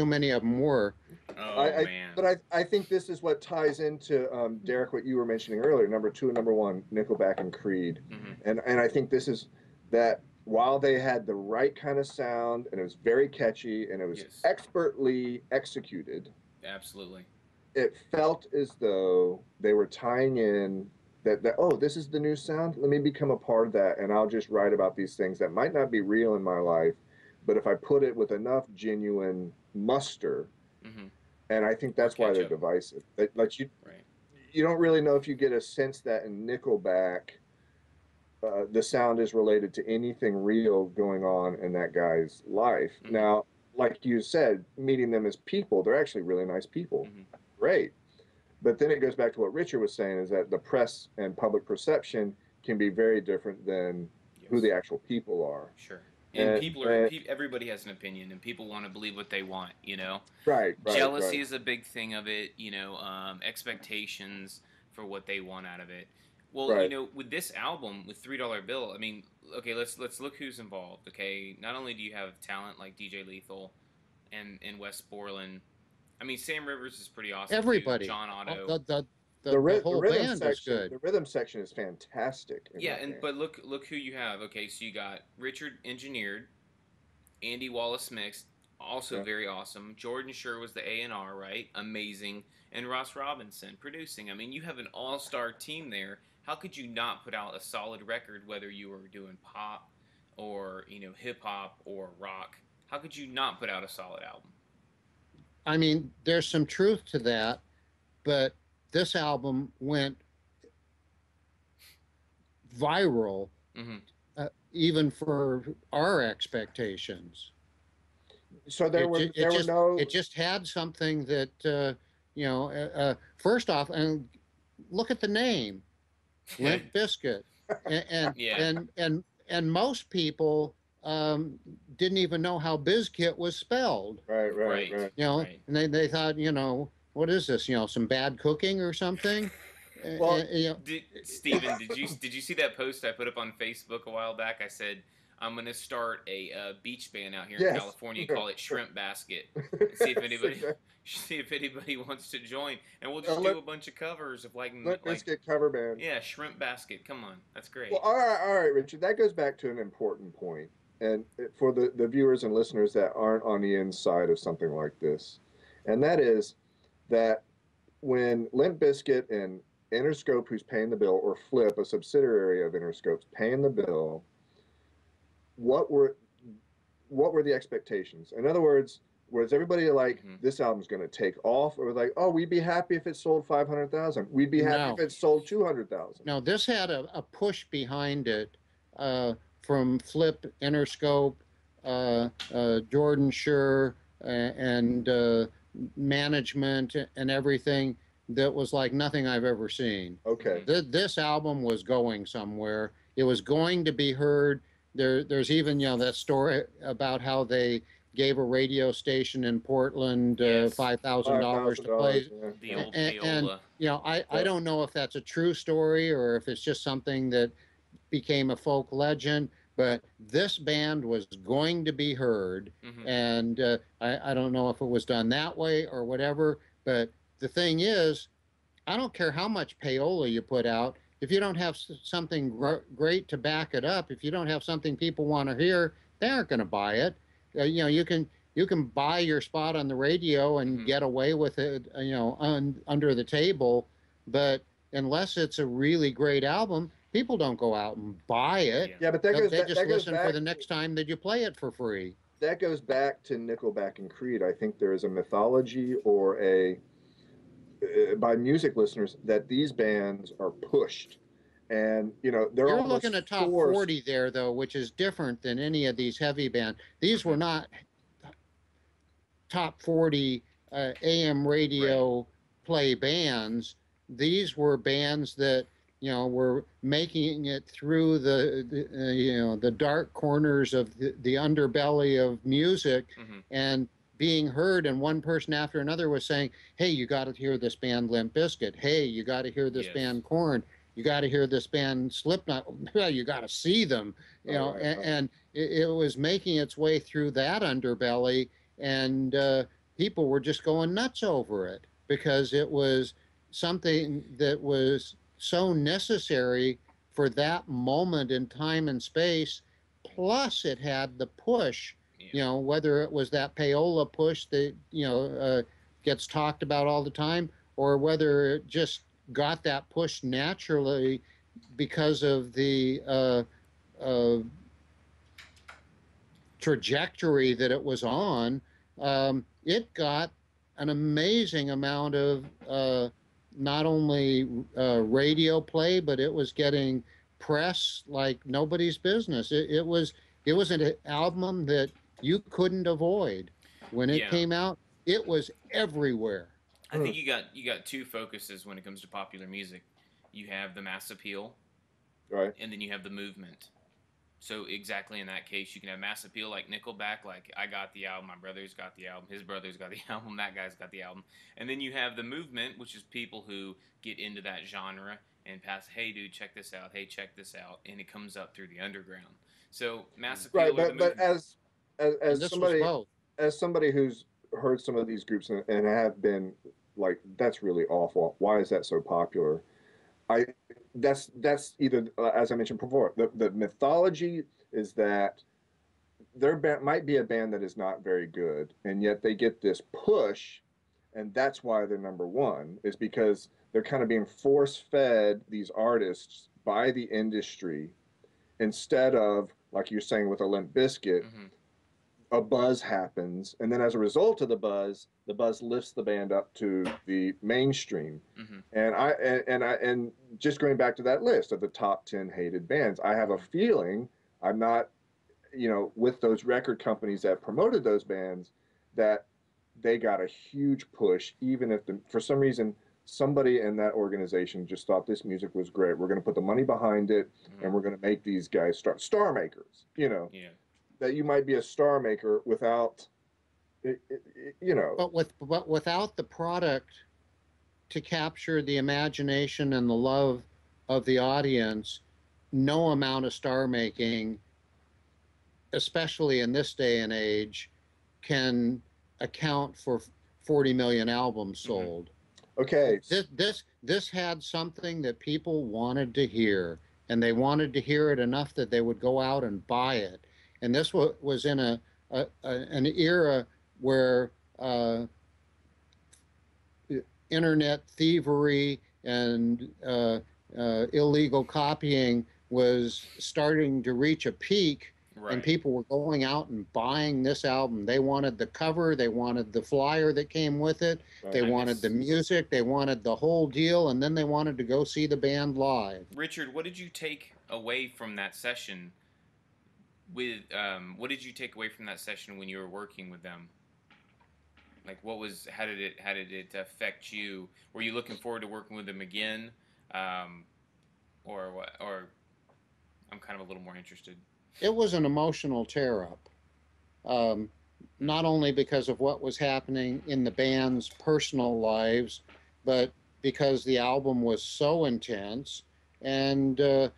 many of them were.
Oh man.
but I think this is what ties into Derek, what you were mentioning earlier, number two and number one, Nickelback and Creed,
Hmm.
and I think this is that while they had the right kind of sound and it was very catchy and it was
Yes,
expertly executed,
absolutely.
it felt as though they were tying in that oh, this is the new sound, let me become a part of that, and I'll just write about these things that might not be real in my life, but if I put it with enough genuine muster.
Hmm.
And I think
Or
that's why they're
ketchup,
divisive. Like
right?
you don't really know if you get a sense that in Nickelback, the sound is related to anything real going on in that guy's life.
Hmm.
Now, like you said, meeting them as people, they're actually really nice people.
Hmm.
Great. But then it goes back to what Richard was saying, is that the press and public perception can be very different than who
Yes,
the actual people are.
sure. And
And,
people are
and
everybody has an opinion, and people want to believe what they want.
right, right,
Jealousy
right,
is a big thing of it. Expectations for what they want out of it. Well,
right.
with this album with $3 Bill, I mean, okay, let's look who's involved. Okay, not only do you have talent like DJ Lethal and Wes Borland. I mean, Sam Rivers is pretty awesome too.
Everybody,
John Otto.
the whole band is good.
The rhythm section is fantastic.
Yeah, but look who you have. Okay, so you got Richard engineered, Andy Wallace mixed, also very awesome. Jordan Schur was the A&R, right? Amazing. And Ross Robinson producing. I mean, you have an all-star team there. How could you not put out a solid record, whether you were doing pop or, hip-hop or rock? How could you not put out a solid album?
I mean, there's some truth to that, but this album went viral, even for our expectations.
So
it just had something that first off, and look at the name, Limp Bizkit, and most people didn't even know how Bizkit was spelled.
Right.
And they thought, what is this? Some bad cooking or something.
Well, Steven, did you see that post I put up on Facebook a while back? I said, I'm going to start a beach band out here in California and call it Shrimp Basket. And see if anybody wants to join. And we'll just do a bunch of covers of
Limp Bizkit cover band.
Yeah, Shrimp Basket. Come on. That's great.
Well, all right, Richard. That goes back to an important point. And for the viewers and listeners that aren't on the inside of something like this, and that is that when Limp Bizkit and Interscope, who's paying the bill, or Flip, a subsidiary of Interscope's paying the bill, what were the expectations? In other words, was everybody like, this album's going to take off? Or was like, oh, we'd be happy if it sold 500,000. We'd be happy if it sold 200,000.
No, this had a push behind it from Flip, Interscope, Jordan Schur, and management and everything that was like nothing I've ever seen.
Okay.
This album was going somewhere. It was going to be heard. There's even that story about how they gave a radio station in Portland $5,000 to play.
The old payola.
And I don't know if that's a true story or if it's just something that became a folk legend. But this band was going to be heard, and I don't know if it was done that way or whatever. But the thing is, I don't care how much payola you put out. If you don't have something great to back it up, if you don't have something people want to hear, they aren't going to buy it. You can buy your spot on the radio and get away with it, under the table. But unless it's a really great album, people don't go out and buy it.
Yeah, but they just
listen for the next time that you play it for free.
That goes back to Nickelback and Creed. I think there is a mythology or by music listeners that these bands are pushed, and you're
looking at top 40 there though, which is different than any of these heavy bands. These were not top 40 AM radio play bands. These were bands that were making it through the dark corners of the underbelly of music and being heard, and one person after another was saying, hey, you got to hear this band Limp Bizkit. Hey, you got to hear this band Korn. You got to hear this band Slipknot. You got to see them. And it was making its way through that underbelly, and people were just going nuts over it because it was something that was so necessary for that moment in time and space. Plus, it had the push. Whether it was that payola push that gets talked about all the time, or whether it just got that push naturally because of the trajectory that it was on. It got an amazing amount of not only radio play, but it was getting press like nobody's business. It was an album that you couldn't avoid. When it came out, it was everywhere.
I think you got two focuses when it comes to popular music. You have the mass appeal,
right,
and then you have the movement. So exactly in that case, you can have mass appeal like Nickelback, like I got the album, my brother's got the album, his brother's got the album, that guy's got the album. And then you have the movement, which is people who get into that genre and pass, hey dude, check this out, hey check this out, and it comes up through the underground. So Mass
Right,
Appeal or the
but
movement.
And
as
this was
somebody
both.
who's heard some of these groups and have been like, that's really awful. Why is that so popular? I that's either as I mentioned before, the mythology is that their band might be a band that is not very good, and yet they get this push, and that's why they're number one. Is because they're kind of being force fed these artists by the industry instead of, like you're saying with a Limp Bizkit,
Mm-hmm.
a buzz happens, and then as a result of the buzz lifts the band up to the mainstream.
Mm-hmm.
And just going back to that list of the top 10 hated bands, I have a feeling, I'm not, with those record companies that promoted those bands, that they got a huge push, even if for some reason somebody in that organization just thought this music was great. We're going to put the money behind it,
Mm-hmm.
and we're going to make these guys star makers.
Yeah.
That you might be a star maker without,
But without the product to capture the imagination and the love of the audience, no amount of star making, especially in this day and age, can account for 40 million albums sold.
Okay.
This had something that people wanted to hear, and they wanted to hear it enough that they would go out and buy it. And this was in an era where internet thievery and illegal copying was starting to reach a peak,
Right.
and people were going out and buying this album. They wanted the cover, they wanted the flyer that came with it,
Right.
they wanted the music, they wanted the whole deal, and then they wanted to go see the band live.
Richard, what did you take away from that session? What did you take away from that session when you were working with them? Like, how did it affect you? Were you looking forward to working with them again, or what? Or I'm kind of a little more interested.
It was an emotional tear up, not only because of what was happening in the band's personal lives, but because the album was so intense, and there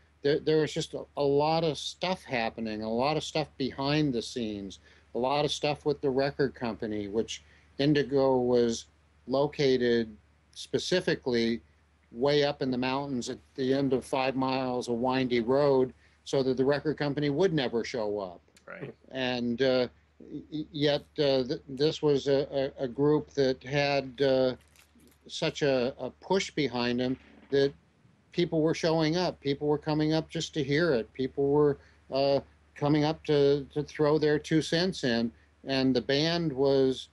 was just a lot of stuff happening, a lot of stuff behind the scenes, a lot of stuff with the record company, which Indigo was located specifically way up in the mountains at the end of 5 miles of windy road, so that the record company would never show up.
Right.
And yet this was a group that had such a push behind them that people were showing up. People were coming up just to hear it. People were coming up to throw their 2 cents in. And the band was,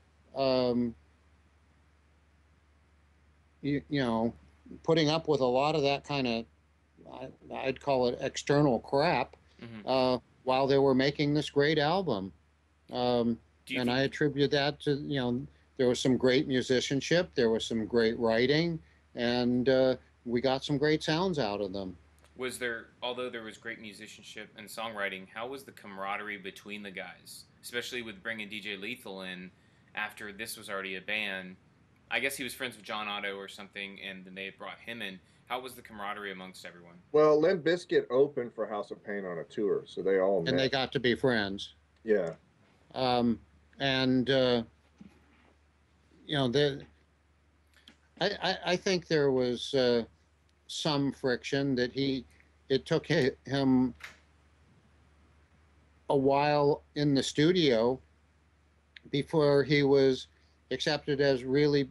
putting up with a lot of that kind of, I'd call it external crap,
Mm-hmm.
while they were making this great album. And
think,
I attribute that to, there was some great musicianship, there was some great writing, and we got some great sounds out of them.
Although there was great musicianship and songwriting, how was the camaraderie between the guys? Especially with bringing DJ Lethal in after this was already a band. I guess he was friends with John Otto or something, and then they had brought him in. How was the camaraderie amongst everyone?
Well, Limp Bizkit opened for House of Pain on a tour, so they all met.
And they got to be friends.
Yeah.
And I think there was some friction that it took him a while in the studio before he was accepted as really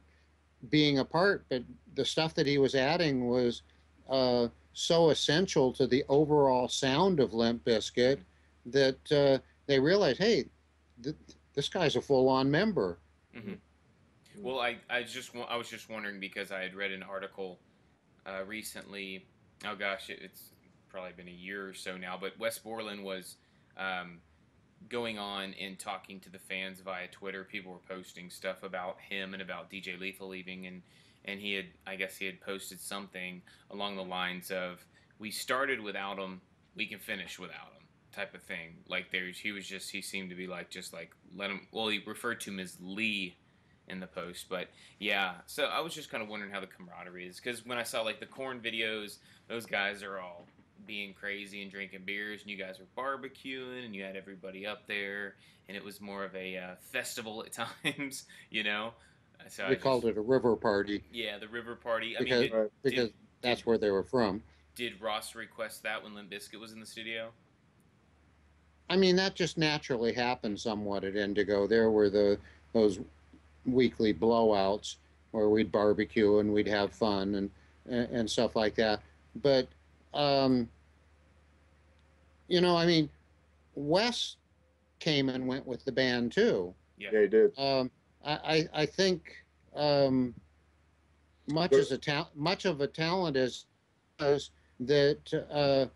being a part, but the stuff that he was adding was so essential to the overall sound of Limp Bizkit that they realized, hey, this guy's a full-on member.
Mm-hmm. Well, I was just wondering because I had read an article recently. Oh gosh, it's probably been a year or so now. But Wes Borland was going on and talking to the fans via Twitter. People were posting stuff about him and about DJ Lethal leaving, and he had posted something along the lines of, "We started without him, we can finish without him," type of thing. Like he seemed to be like just like let him. Well, he referred to him as Lee in the post. But yeah, so I was just kind of wondering how the camaraderie is, because when I saw like the corn videos, those guys are all being crazy and drinking beers, and you guys were barbecuing, and you had everybody up there, and it was more of a festival at times, you know. So I
We called
just,
it a river party
yeah, the river party. I mean,
because
Right.
did
because
did
that's where they were from.
did Ross request that when Limp Bizkit was in the studio?
I mean, that just naturally happened somewhat at Indigo. There were those weekly blowouts where we'd barbecue and we'd have fun and stuff like that. But um, I mean, Wes came and went with the band too.
Yeah.
Yeah, he did.
I think um,
There-
much of a talent is that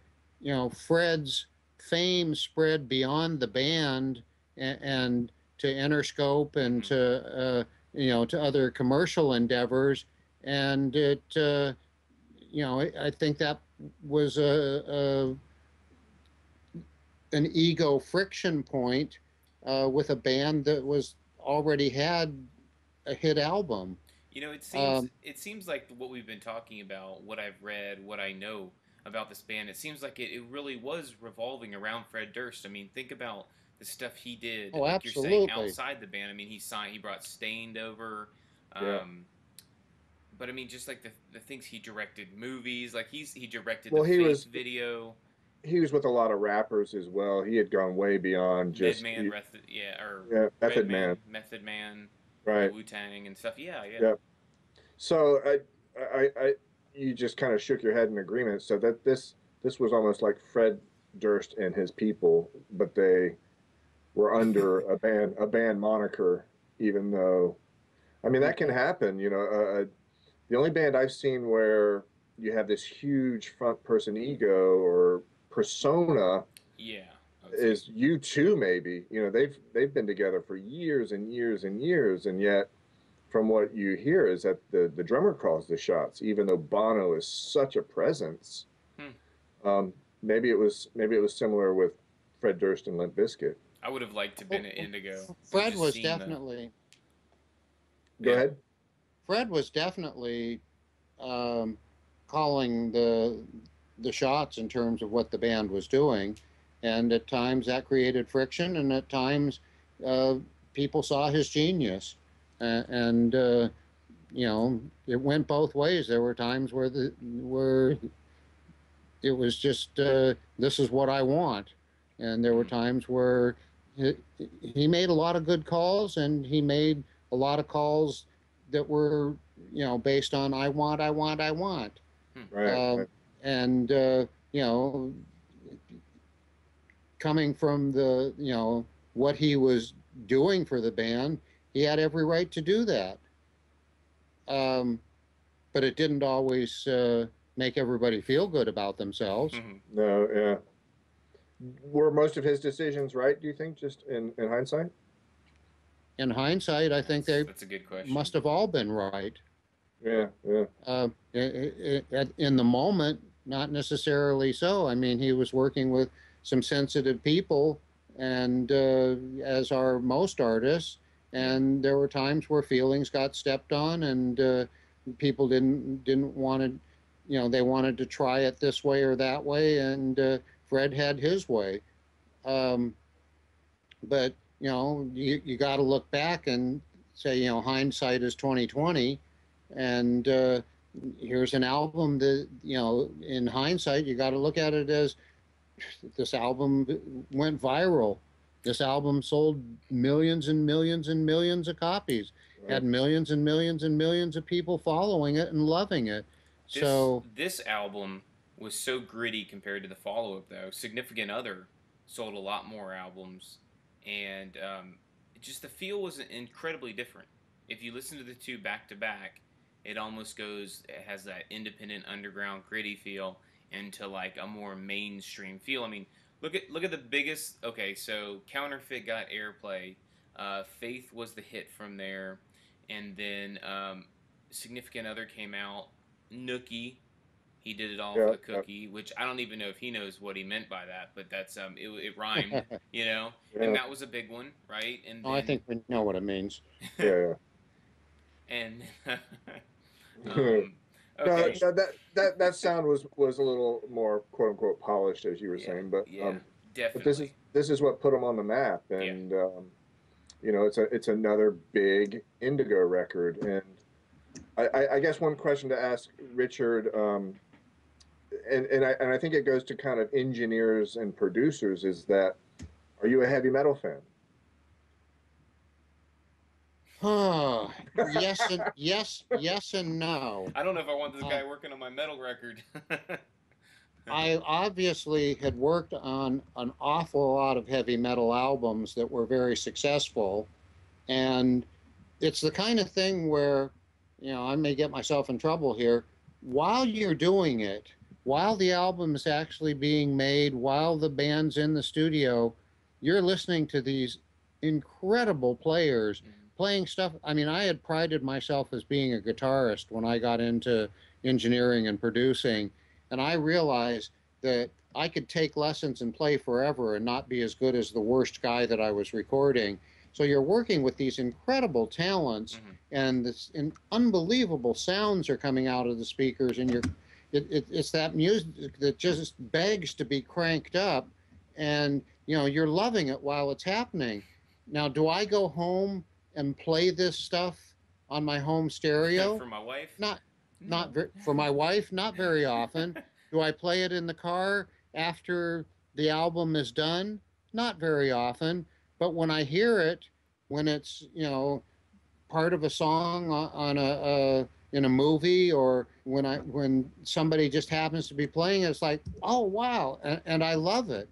Fred's fame spread beyond the band and to Interscope and
Mhm.
to other commercial endeavors, and I think that was an ego friction point with a band that was already had a hit album.
You know, it seems
Um,
it seems like what we've been talking about, what I've read, what I know about this band, it seems like it really was revolving around Fred Durst. I mean, think about the stuff he did,
oh,
like you're saying,
absolutely.
outside the band. I mean, he brought Stained over,
yeah.
um, but I mean, just like the things he directed, movies, like he directed the
Well,
Faith video,
he was with a lot of rappers as well. He had gone way beyond just
Medman, yeah, or
yeah, Method Man,
Redman, Method Man, the
right?
Wu Tang and stuff. Yeah, yeah.
Yeah. So you just kind of shook your head in agreement. So that this was almost like Fred Durst and his people, but they were under a band moniker, even though I mean that can happen. The only band I've seen where you have this huge front person ego or persona
Yeah, I would say.
is U2 maybe. They've been together for years and years and years, and yet from what you hear is that the drummer calls the shots, even though Bono is such a presence.
Hmm.
Um, maybe it was similar with Fred Durst and Limp Bizkit.
I would have liked to been at Indigo and
Fred
just
was
seen the.
definitely
Go
Yeah.
ahead.
Fred was definitely um, calling the shots in terms of what the band was doing, and at times that created friction, and at times uh, people saw his genius, and it went both ways. There were times where it was just this is what I want, and there were
Mhm.
times where he, he made a lot of good calls, and he made a lot of calls that were based on I want, I want, I want,
Hmm.
Right,
um,
right.
and coming from what he was doing for the band, he had every right to do that. Um, but it didn't always make everybody feel good about themselves.
No, yeah. Were most of his decisions right, do you think, just in hindsight?
In hindsight, I think they
That's a good question.
must have all been right.
Yeah, yeah.
In the moment, not necessarily so. I mean, he was working with some sensitive people, and as are most artists,
Yeah.
and there were times where feelings got stepped on, and people didn't want to, they wanted to try it this way or that way, and Fred had his way. Um, but you got to look back and say, hindsight is 2020, and here's an album that in hindsight you got to look at it as this album went viral. This album sold millions and millions and millions of copies,
Right.
had millions and millions and millions of people following it and loving it.
This
So
this album was so gritty compared to the follow up, though. Significant Other sold a lot more albums, and just the feel was incredibly different. If you listen to the two back to back, it almost goes. It has that independent underground gritty feel into like a more mainstream feel. I mean, look at the biggest. Okay, so Counterfeit got airplay. Faith was the hit from there, and then Significant Other came out. Nookie, he did it all for
Yeah,
the
yeah,
cookie, which I don't even know if he knows what he meant by that, but that's it rhymed, and
yeah,
that was a big one, right? And
I
then
think we know what it means.
yeah, yeah.
And
No,
okay,
no, that sound was a little more quote unquote polished, as you were
yeah,
saying,
yeah,
but this
definitely,
is what put them on the map,
yeah.
and it's another big Indigo record, and I guess one question to ask Richard, and I think it goes to kind of engineers and producers, is that, are you a heavy metal fan?
Huh. Yes and no.
I don't know if I want this
Uh,
guy working on my metal record.
I obviously had worked on an awful lot of heavy metal albums that were very successful, and it's the kind of thing where, I may get myself in trouble here. While you're doing it, while the album is actually being made, while the band's in the studio, you're listening to these incredible players playing stuff. I mean, I had prided myself as being a guitarist when I got into engineering and producing, and I realized that I could take lessons and play forever and not be as good as the worst guy that I was recording. So you're working with these incredible talents, and unbelievable sounds are coming out of the speakers, and it's that music that just begs to be cranked up, and you're loving it while it's happening. Now, do I go home and play this stuff on my home stereo?
For my wife?
Not,
No.
for my wife, not very often. Do I play it in the car after the album is done? Not very often. But when I hear it, when it's part of a song on in a movie, or when somebody just happens to be playing it, it's like, oh wow, and I love it.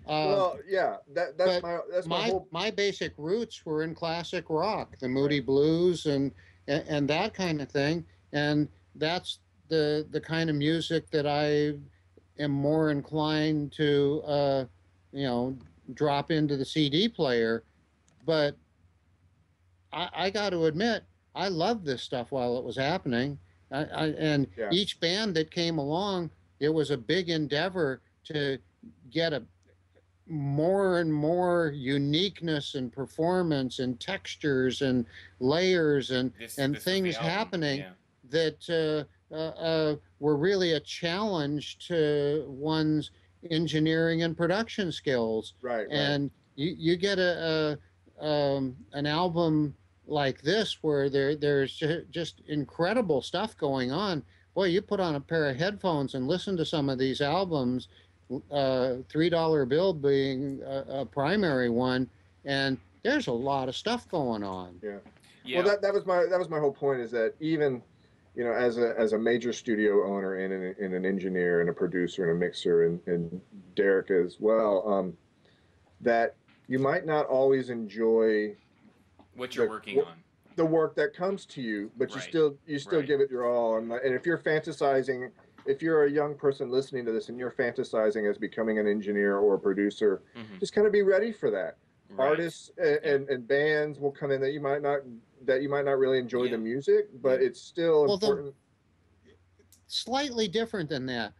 Well, yeah,
But
that's my whole.
my basic roots were in classic rock, the Moody
Right.
Blues, and that kind of thing, and that's the kind of music that I am more inclined to you know drop into the CD player. But I got to admit, I loved this stuff while it was happening. And
Yeah.
each band that came along, it was a big endeavor to get a more and more uniqueness and performance and textures and layers and
This was the
things
album.
happening
Yeah.
that were really a challenge to one's engineering and production skills.
Right. Right.
And you get an album like this where there's just incredible stuff going on. Boy, you put on a pair of headphones and listen to some of these albums, $3 bill being a primary one, and there's a lot of stuff going on.
Yeah.
Yeah.
Well, that was my whole point, is that even, as a major studio owner and an engineer and a producer and a mixer, and Derek as well, that you might not always enjoy
What you're working on.
the work that comes to you, but
Right.
you still
Right.
give it your all. And if you're fantasizing, if you're a young person listening to this and you're fantasizing as becoming an engineer or a producer, just kind of be ready for that.
Right.
Artists and bands will come in that you might not really enjoy
Yeah.
the music, but it's still
Well,
important.
Slightly different than that.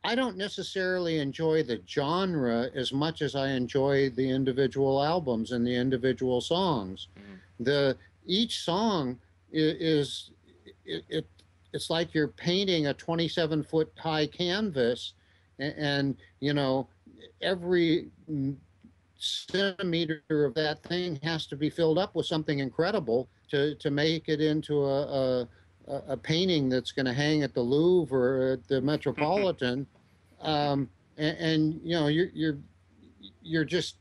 I don't necessarily enjoy the genre as much as I enjoy the individual albums and the individual songs. Each song is it's like you're painting a 27-foot high canvas, and every centimeter of that thing has to be filled up with something incredible to make it into a painting that's going to hang at the Louvre or at the Metropolitan. And you're just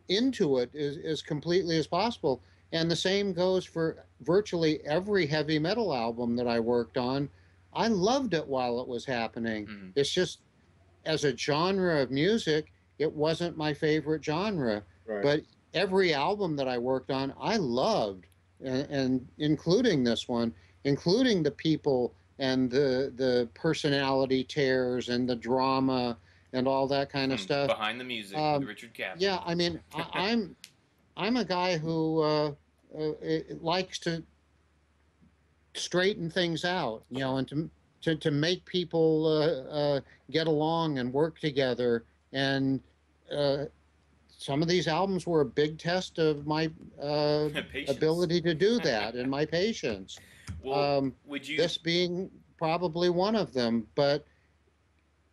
into it as completely as possible. And the same goes for virtually every heavy metal album that I worked on. I loved it while it was happening. It's just, as a genre of music, it wasn't my favorite genre.
Right.
But every album that I worked on, I loved, and including this one, including the people and the personality tears and the drama and all that kind of stuff.
Behind the music with Richard Kaplan.
Yeah, I mean, I'm a guy who likes to straighten things out, and to make people get along and work together, and some of these albums were a big test of my
Patience.
ability to do that and my patience.
Well, would you?
This being probably one of them. But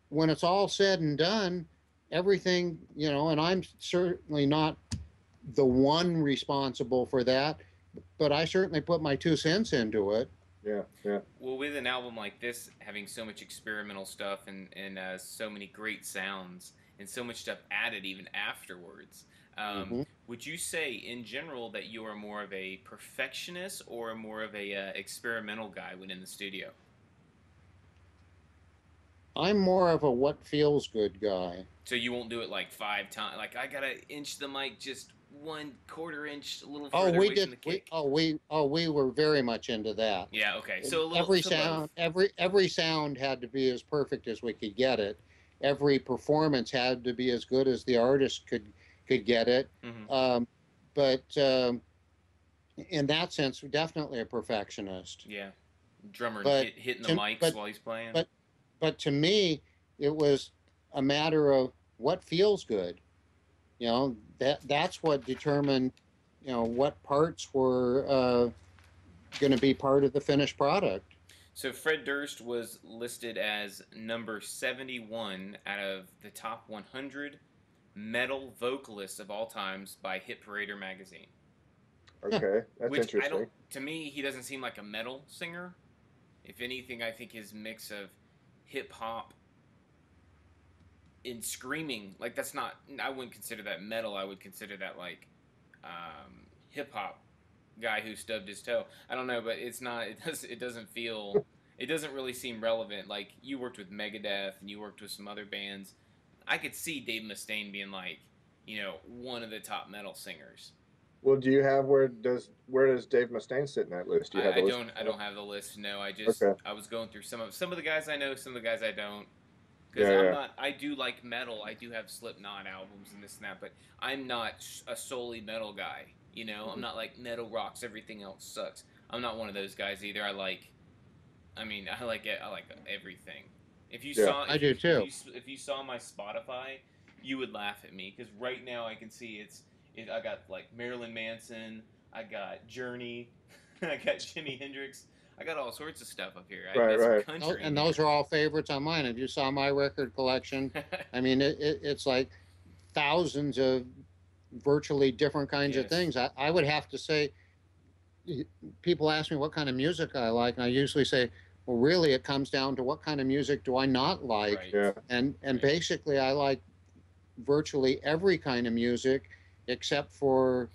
when it's all said and done, everything, and I'm certainly not the one responsible for that, but I certainly put my 2 cents into it.
Yeah, yeah.
Well, with an album like this, having so much experimental stuff and so many great sounds and so much stuff added even afterwards,
Mm-hmm.
would you say in general that you are more of a perfectionist or more of a experimental guy when in the studio?
I'm more of a what feels good guy.
So you won't do it like 5 times. Like I gotta inch the mic just 1/4 inch a little
Oh,
further
we
away from
did.
the kick.
We were very much into that.
Yeah. Okay. So a little.
Every
So both.
sound, every sound had to be as perfect as we could get it. Every performance had to be as good as the artist could get it.
Mm-hmm.
But in that sense, definitely a perfectionist.
Yeah. Drummer
But
hitting the
to,
mics while he's playing.
but to me, it was a matter of what feels good. That's what determined, what parts were going to be part of the finished product.
So Fred Durst was listed as number 71 out of the top 100 metal vocalists of all times by Hit Parader magazine.
Okay, that's
Which
interesting.
I don't. To me, he doesn't seem like a metal singer. If anything, I think his mix of hip hop and screaming, like that's not. I wouldn't consider that metal. I would consider that like hip hop guy who stubbed his toe. I don't know, but it's not. It doesn't feel. It doesn't really seem relevant. Like you worked with Megadeth and you worked with some other bands. I could see Dave Mustaine being like, one of the top metal singers.
Well, do you have where does Dave Mustaine sit in that list? Do you have the list?
I don't have the list. No,
Okay.
I was going through some of the guys I know, some of the guys I don't. Because
Yeah,
I'm
yeah.
not. I do like metal. I do have Slipknot albums and this and that, but I'm not a solely metal guy. I'm not like metal rocks. Everything else sucks. I'm not one of those guys either. I like it. I like everything. If you
Yeah.
saw,
I do too.
If you saw my Spotify, you would laugh at me because right now I can see I got like Marilyn Manson, I got Journey, I got Jimi Hendrix, I got all sorts of stuff up here. I
Right,
got some
right.
country.
And those are all favorites on mine. If you saw my record collection, I mean, it's like thousands of virtually different kinds of
Yes.
things. I would have to say, people ask me what kind of music I like, and I usually say, well, really, it comes down to what kind of music do I not like,
Right.
Yeah.
and
Right.
basically, I like virtually every kind of music except for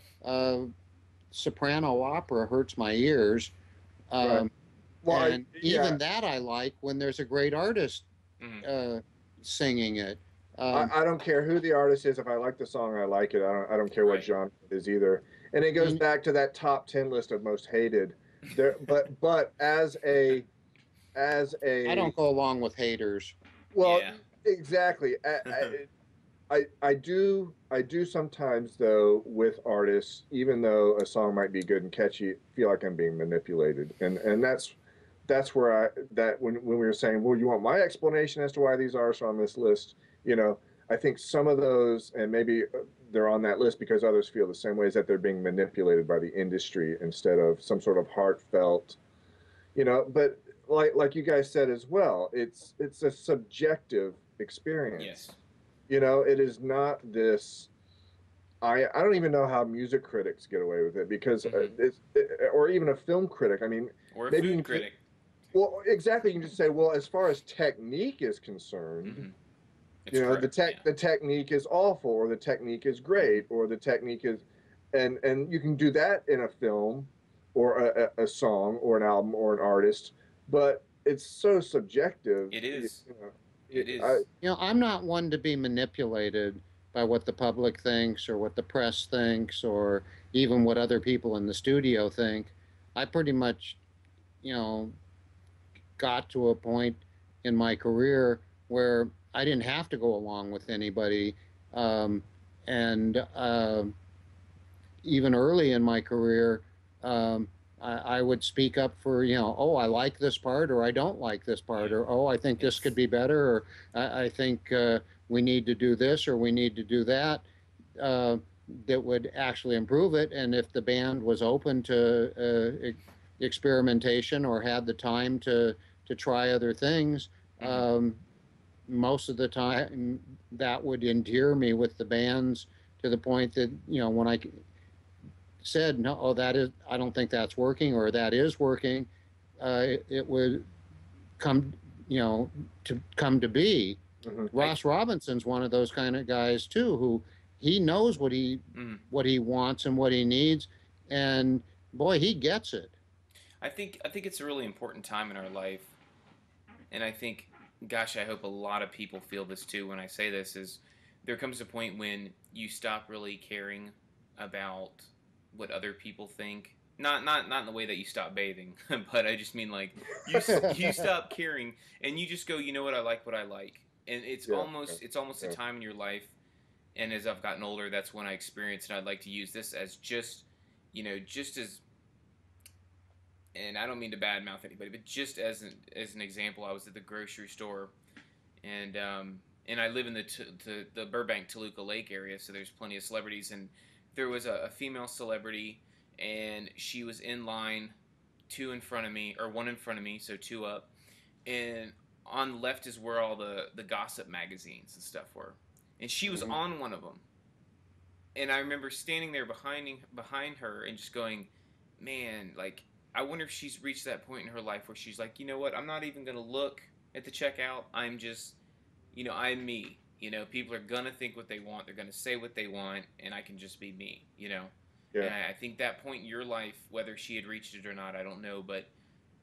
soprano opera hurts my ears.
Right. Well,
And even that I like when there's a great artist
Mhm.
singing it.
I don't care who the artist is. If I like the song, I like it. I don't care what
Right.
genre it is either. And it goes
And-
back to that top 10 list of most hated. But
I don't go along with haters.
well,
Yeah.
exactly. I do sometimes though with artists, even though a song might be good and catchy, feel like I'm being manipulated, and that's where when we were saying, well, you want my explanation as to why these artists are on this list, I think some of those, and maybe they're on that list because others feel the same way, is that they're being manipulated by the industry instead of some sort of heartfelt, but like you guys said as well, it's a subjective experience.
Yes.
It is not this. I don't even know how music critics get away with it because or even a film critic. I mean,
Or a
maybe you
food
can
critic.
well, exactly. You can just say, well, as far as technique is concerned,
Mhm. It's correct, yeah.
the technique is awful, or the technique is great, or the technique is, and you can do that in a film, or a song, or an album, or an artist, but it's so subjective.
It is.
You know,
It is.
I'm not one to be manipulated by what the public thinks or what the press thinks or even what other people in the studio think. I pretty much, got to a point in my career where I didn't have to go along with anybody. And even early in my career, I would speak up for, oh, I like this part or I don't like this part, or, oh, I think this could be better, or I think we need to do this or we need to do that. uh, that would actually improve it. And if the band was open to experimentation or had the time to try other things, most of the time that would endear me with the bands to the point that, when I said, no, oh, that is, I don't think that's working, or that is working, it would come, to come to be. Ross Robinson's one of those kind of guys too, who he knows what he wants and what he needs, and boy, he gets it.
I think it's a really important time in our life, and I think, gosh, I hope a lot of people feel this too when I say this. Is there comes a point when you stop really caring about what other people think. Not in the way that you stop bathing, but I just mean like you stop caring and you just go, you know what I like, and it's almost a time in your life. And as I've gotten older, that's when I experienced, and I'd like to use this as just as, and I don't mean to badmouth anybody, but just as an example, I was at the grocery store, and I live in the Burbank Toluca Lake area, so there's plenty of celebrities, and there was a female celebrity, and she was in line, one in front of me, so two up, and on the left is where all the gossip magazines and stuff were, and she was on one of them, and I remember standing there behind her and just going, man, like, I wonder if she's reached that point in her life where she's like, you know what, I'm not even going to look at the checkout. I'm just, I'm me. People are going to think what they want. They're going to say what they want, and I can just be me, Yeah. And I think that point in your life, whether she had reached it or not, I don't know, but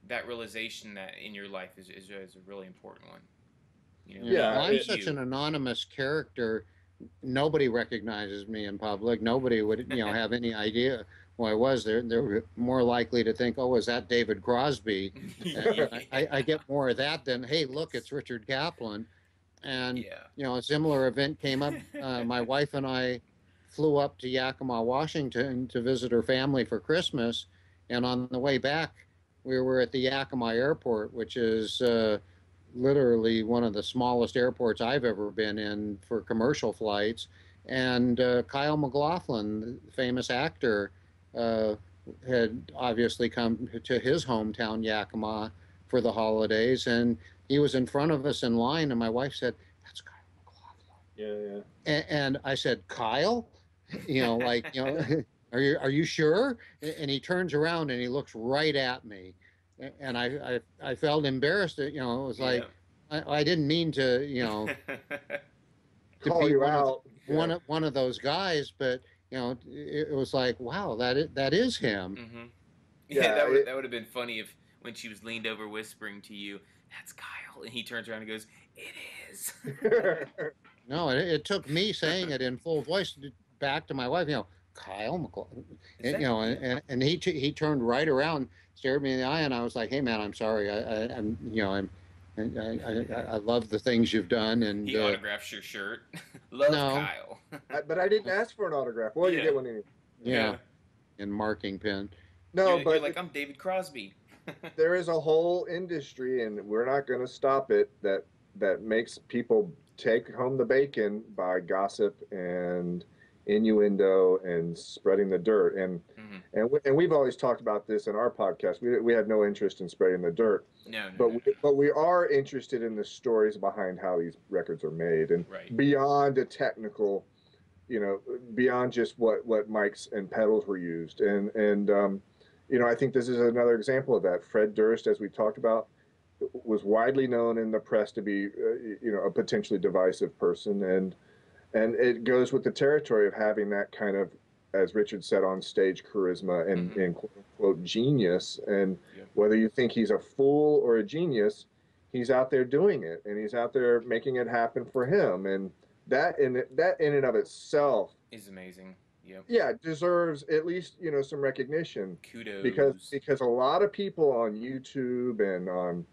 that realization that in your life is a really important one.
Well, I'm such an anonymous character. Nobody recognizes me in public. Nobody would, have any idea who I was. They're more likely to think, oh, is that David Crosby? I get more of that than, hey, look, it's Richard Kaplan. And, a similar event came up. My wife and I flew up to Yakima, Washington to visit her family for Christmas. And on the way back, we were at the Yakima airport, which is literally one of the smallest airports I've ever been in for commercial flights. And Kyle MacLachlan, the famous actor, had obviously come to his hometown, Yakima, for the holidays. And he was in front of us in line, and my wife said, "That's Kyle MacLachlan." Yeah. And I said, "Kyle?" Are you sure? And he turns around and he looks right at me. And I felt embarrassed. It was like, I didn't mean to, to
call
be
you out.
One of those guys, but it was like, wow, that is him.
Mm-hmm. Yeah, that would have been funny if when she was leaned over whispering to you, "That's Kyle," and he turns around and goes, "It is."
No, it took me saying it in full voice back to my wife. Kyle MacLachlan, and he turned right around, stared me in the eye, and I was like, "Hey, man, I'm sorry. I love the things you've done." And
he autographs your shirt. Love Kyle.
But I didn't ask for an autograph. Well, you get one anyway.
Yeah, and marking pen.
No,
you're like, I'm David Crosby.
There is a whole industry, and we're not going to stop it, that makes people take home the bacon by gossip and innuendo and spreading the dirt. And we've always talked about this in our podcast. We have no interest in spreading the dirt. But we are interested in the stories behind how these records are made, and beyond the technical, beyond just what mics and pedals were used. And I think this is another example of that. Fred Durst, as we talked about, was widely known in the press to be, a potentially divisive person, and it goes with the territory of having that kind of, as Richard said, on stage charisma and quote unquote genius. And whether you think he's a fool or a genius, he's out there doing it, and he's out there making it happen for him. And that in and of itself
is amazing.
Yeah, deserves at least some recognition.
Kudos.
Because a lot of people on YouTube and on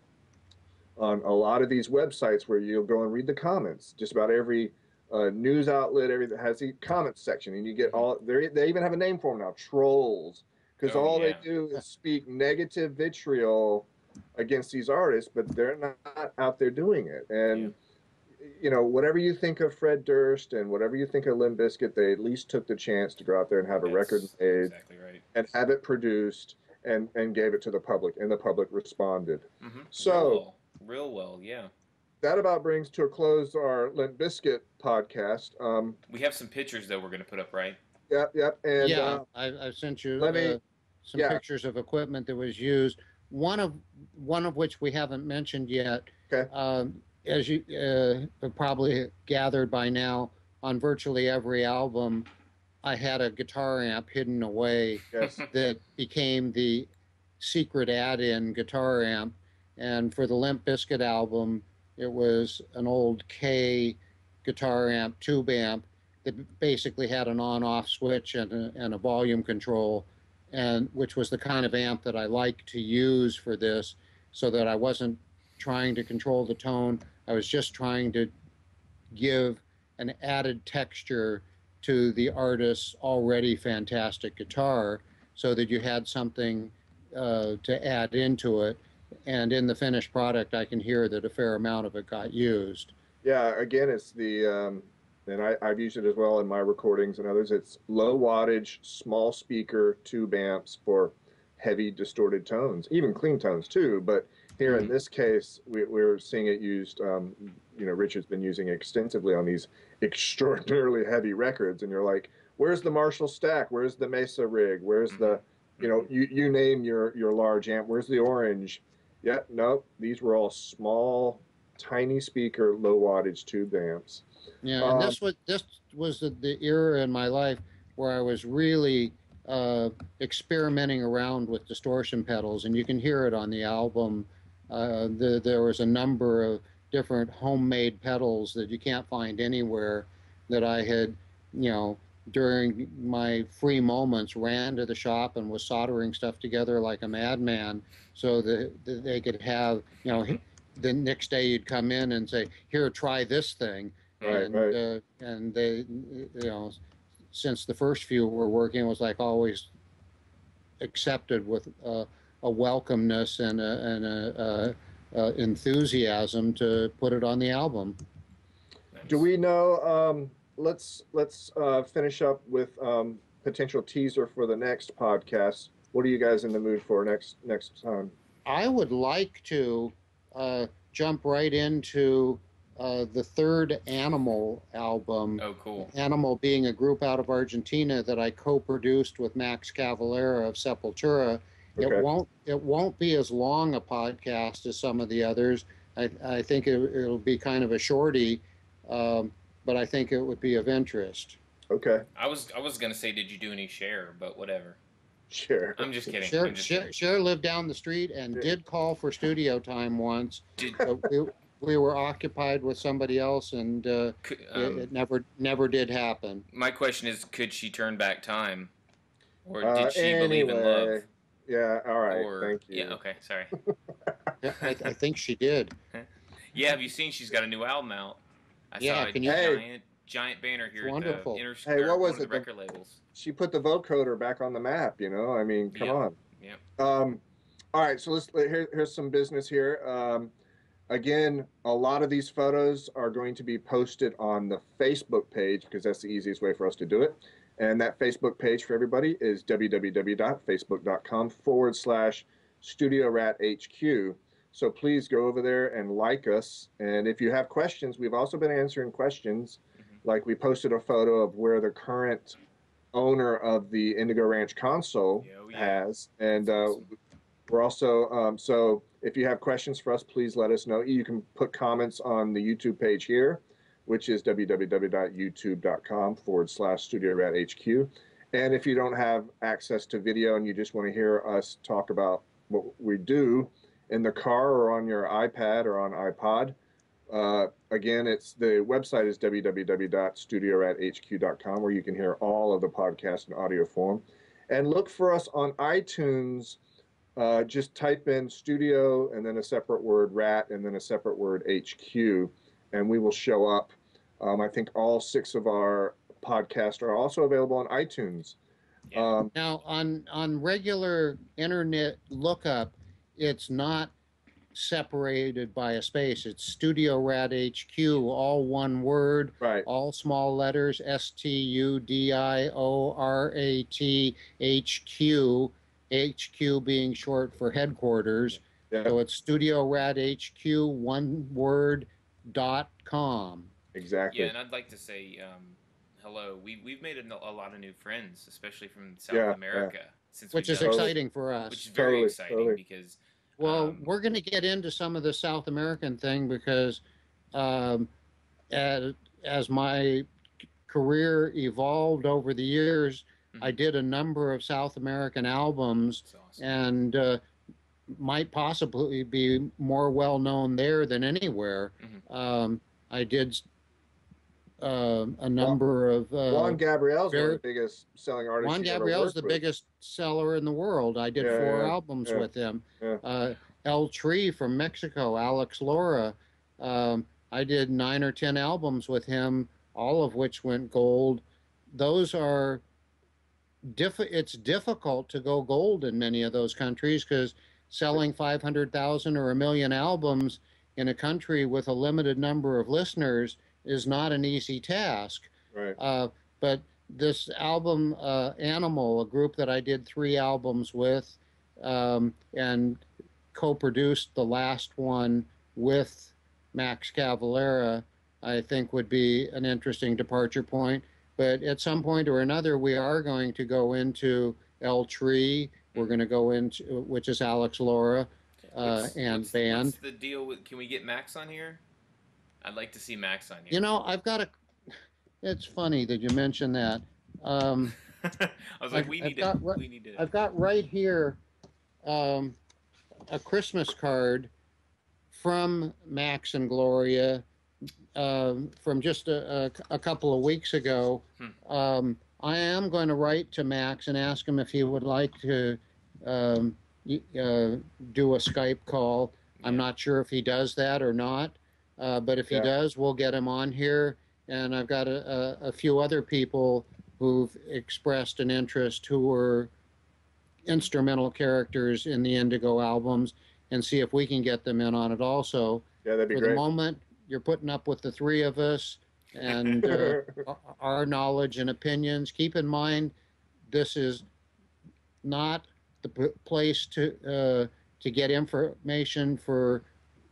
a lot of these websites where you'll go and read the comments, just about every news outlet, everything has the comments section, and you get all. They even have a name for them now, trolls, because they do is speak negative vitriol against these artists, but they're not out there doing it. And whatever you think of Fred Durst and whatever you think of Limp Bizkit, they at least took the chance to go out there and have a record
That's
made
exactly right.
and have it produced and gave it to the public, and the public responded.
Mm-hmm. Real
So
well. Real well, yeah.
that about brings to a close our Limp Bizkit podcast.
We have some pictures that we're going to put up, right?
Yep, yep. And
Yeah, I sent you
let me,
some
yeah,
pictures of equipment that was used. One of one of which we haven't mentioned yet.
okay,
As you have probably gathered by now, on virtually every album, I had a guitar amp hidden away
yes,
that became the secret add-in guitar amp. And for the Limp Bizkit album, it was an old K guitar amp, tube amp that basically had an on-off switch and a volume control, and which was the kind of amp that I like to use for this, so that I wasn't trying to control the tone. I was just trying to give an added texture to the artist's already fantastic guitar, so that you had something to add into it. And in the finished product, I can hear that a fair amount of it got used.
yeah. Again, it's and I've used it as well in my recordings and others. It's low wattage, small speaker tube amps for heavy distorted tones, even clean tones too. But here in this case, we're seeing it used. Richard's been using it extensively on these extraordinarily heavy records, and you're like, where's the Marshall stack? Where's the Mesa rig? Where's the, you name your large amp. Where's the Orange? Yeah, nope. These were all small, tiny speaker, low wattage tube amps.
Yeah, and this was the era in my life where I was really experimenting around with distortion pedals, and you can hear it on the album. There was a number of different homemade pedals that you can't find anywhere that I had, during my free moments, ran to the shop and was soldering stuff together like a madman, so that they could have, the next day you'd come in and say, "Here, try this thing."
Right,
and
right.
and they, since the first few were working, it was like always accepted with a welcomeness and enthusiasm to put it on the album.
Do we know? Let's finish up with potential teaser for the next podcast. What are you guys in the mood for next time?
I would like to jump right into the third Animal album.
Oh, cool.
Animal being a group out of Argentina that I co-produced with Max Cavalera of Sepultura.
Okay.
It won't be as long a podcast as some of the others. I think it'll be kind of a shorty, but I think it would be of interest.
Okay.
I was gonna say, did you do any Cher? But whatever.
Sure.
I'm just kidding.
Cher,
I'm just
Cher,
kidding.
Cher lived down the street and did call for studio time once.
Did,
But we were occupied with somebody else, and it never did happen.
my question is, could she turn back time, or did she believe in
Anyway,
love?
yeah. All right.
Or
Thank you.
yeah, okay, sorry.
Yeah, I think she did.
Yeah, have you seen she's got a new album out? I
Yeah,
saw a
can you-
giant banner here
Wonderful.
at the
Hey, what was
one of
it?
the record labels.
She put the vocoder back on the map. I mean, come
Yeah.
on.
Yeah.
All right. So here's some business here. Again, a lot of these photos are going to be posted on the Facebook page because that's the easiest way for us to do it. And that Facebook page for everybody is www.facebook.com/Studio Rat HQ. So please go over there and like us. And if you have questions, we've also been answering questions. Like we posted a photo of where the current owner of the Indigo Ranch console has. And we're also, so if you have questions for us, please let us know. You can put comments on the YouTube page here, which is www.youtube.com/Studio Rat HQ. And if you don't have access to video and you just want to hear us talk about what we do in the car or on your iPad or on iPod, again, the website is www.studiorathq.com, where you can hear all of the podcasts in audio form. And look for us on iTunes. Just type in studio and then a separate word rat and then a separate word HQ, and we will show up. I think all 6 of our podcasts are also available on iTunes.
Now, on regular internet lookup, it's not separated by a space. It's Studio Rat HQ, all one word,
Right.
all small letters, STUDIORATHQ, HQ being short for headquarters.
Yeah.
So it's Studio Rat HQ, one word, .com.
Exactly.
Yeah, and I'd like to say hello. We've made a lot of new friends, especially from South America, since
Which
we've
is
done this,
exciting for us.
which is very
Totally,
exciting
totally.
because
Well, we're going to get into some of the South American thing because um, as my career evolved over the years, I did a number of South American albums,
it's awesome.
and might possibly be more well known there than anywhere. I did a number of
Juan Gabriel's one of
very-
the biggest selling artists
Juan
you've ever
Gabriel's
worked
the
with.
biggest seller in the world. I did
Yeah,
4
yeah,
albums
yeah,
with him.
yeah.
El Tree from Mexico, Alex Lora. I did 9 or 10 albums with him, all of which went gold. Those are it's difficult to go gold in many of those countries because selling 500,000 or 1 million albums in a country with a limited number of listeners is not an easy task.
Right.
But this album, Animal, a group that I did 3 albums with, and co-produced the last one with Max Cavalera, I think would be an interesting departure point. But at some point or another, we are going to go into El Tree. We're going to go into, which is Alex Lora and band.
What's the deal with? Can we get Max on here? I'd like to see Max on here.
You know, I've got a. It's funny that you mentioned that.
I was like, we need to.
I've got right here a Christmas card from Max and Gloria from just a couple of weeks ago. I am going to write to Max and ask him if he would like to do a Skype call. I'm not sure if he does that or not, but if he does, we'll get him on here. And I've got a few other people who've expressed an interest who were instrumental characters in the Indigo albums, and see if we can get them in on it also.
Yeah, that'd be
great. For the moment, you're putting up with the 3 of us and our knowledge and opinions. Keep in mind, this is not the place to get information for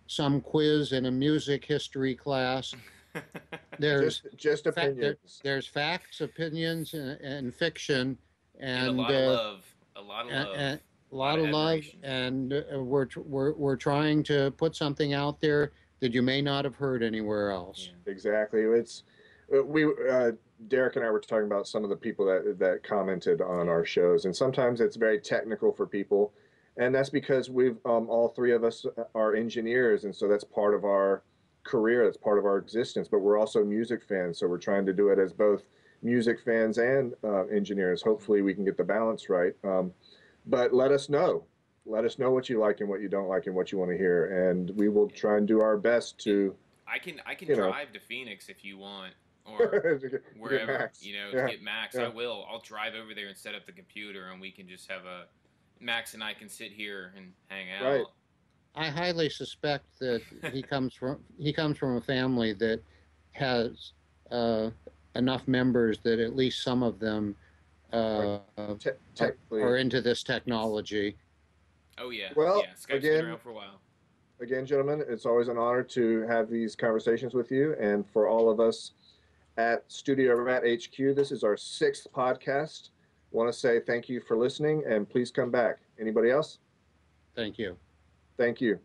some quiz in a music history class. There's
just opinions.
There's facts, opinions, and fiction, and
a lot of love. A lot of love,
and we're trying to put something out there that you may not have heard anywhere else.
Yeah. Exactly. It's Derek and I were talking about some of the people that commented on our shows, and sometimes it's very technical for people, and that's because we've all 3 of us are engineers, and so that's part of our career, that's part of our existence. But we're also music fans, so we're trying to do it as both music fans and engineers. Hopefully, we can get the balance right. But let us know. Let us know what you like and what you don't like and what you want to hear, and we will try and do our best to.
I can drive to Phoenix if you want, or wherever, to get Max. I will. I'll drive over there and set up the computer, and we can just have Max and I can sit here and hang out.
Right.
I highly suspect that he comes from a family that has enough members that at least some of them are into this technology.
Oh yeah.
Well,
yeah. Skype's been around for a while.
Again, gentlemen, it's always an honor to have these conversations with you, and for all of us at Studio Rat HQ, this is our 6th podcast. Want to say thank you for listening, and please come back. Anybody else?
Thank you.
Thank you.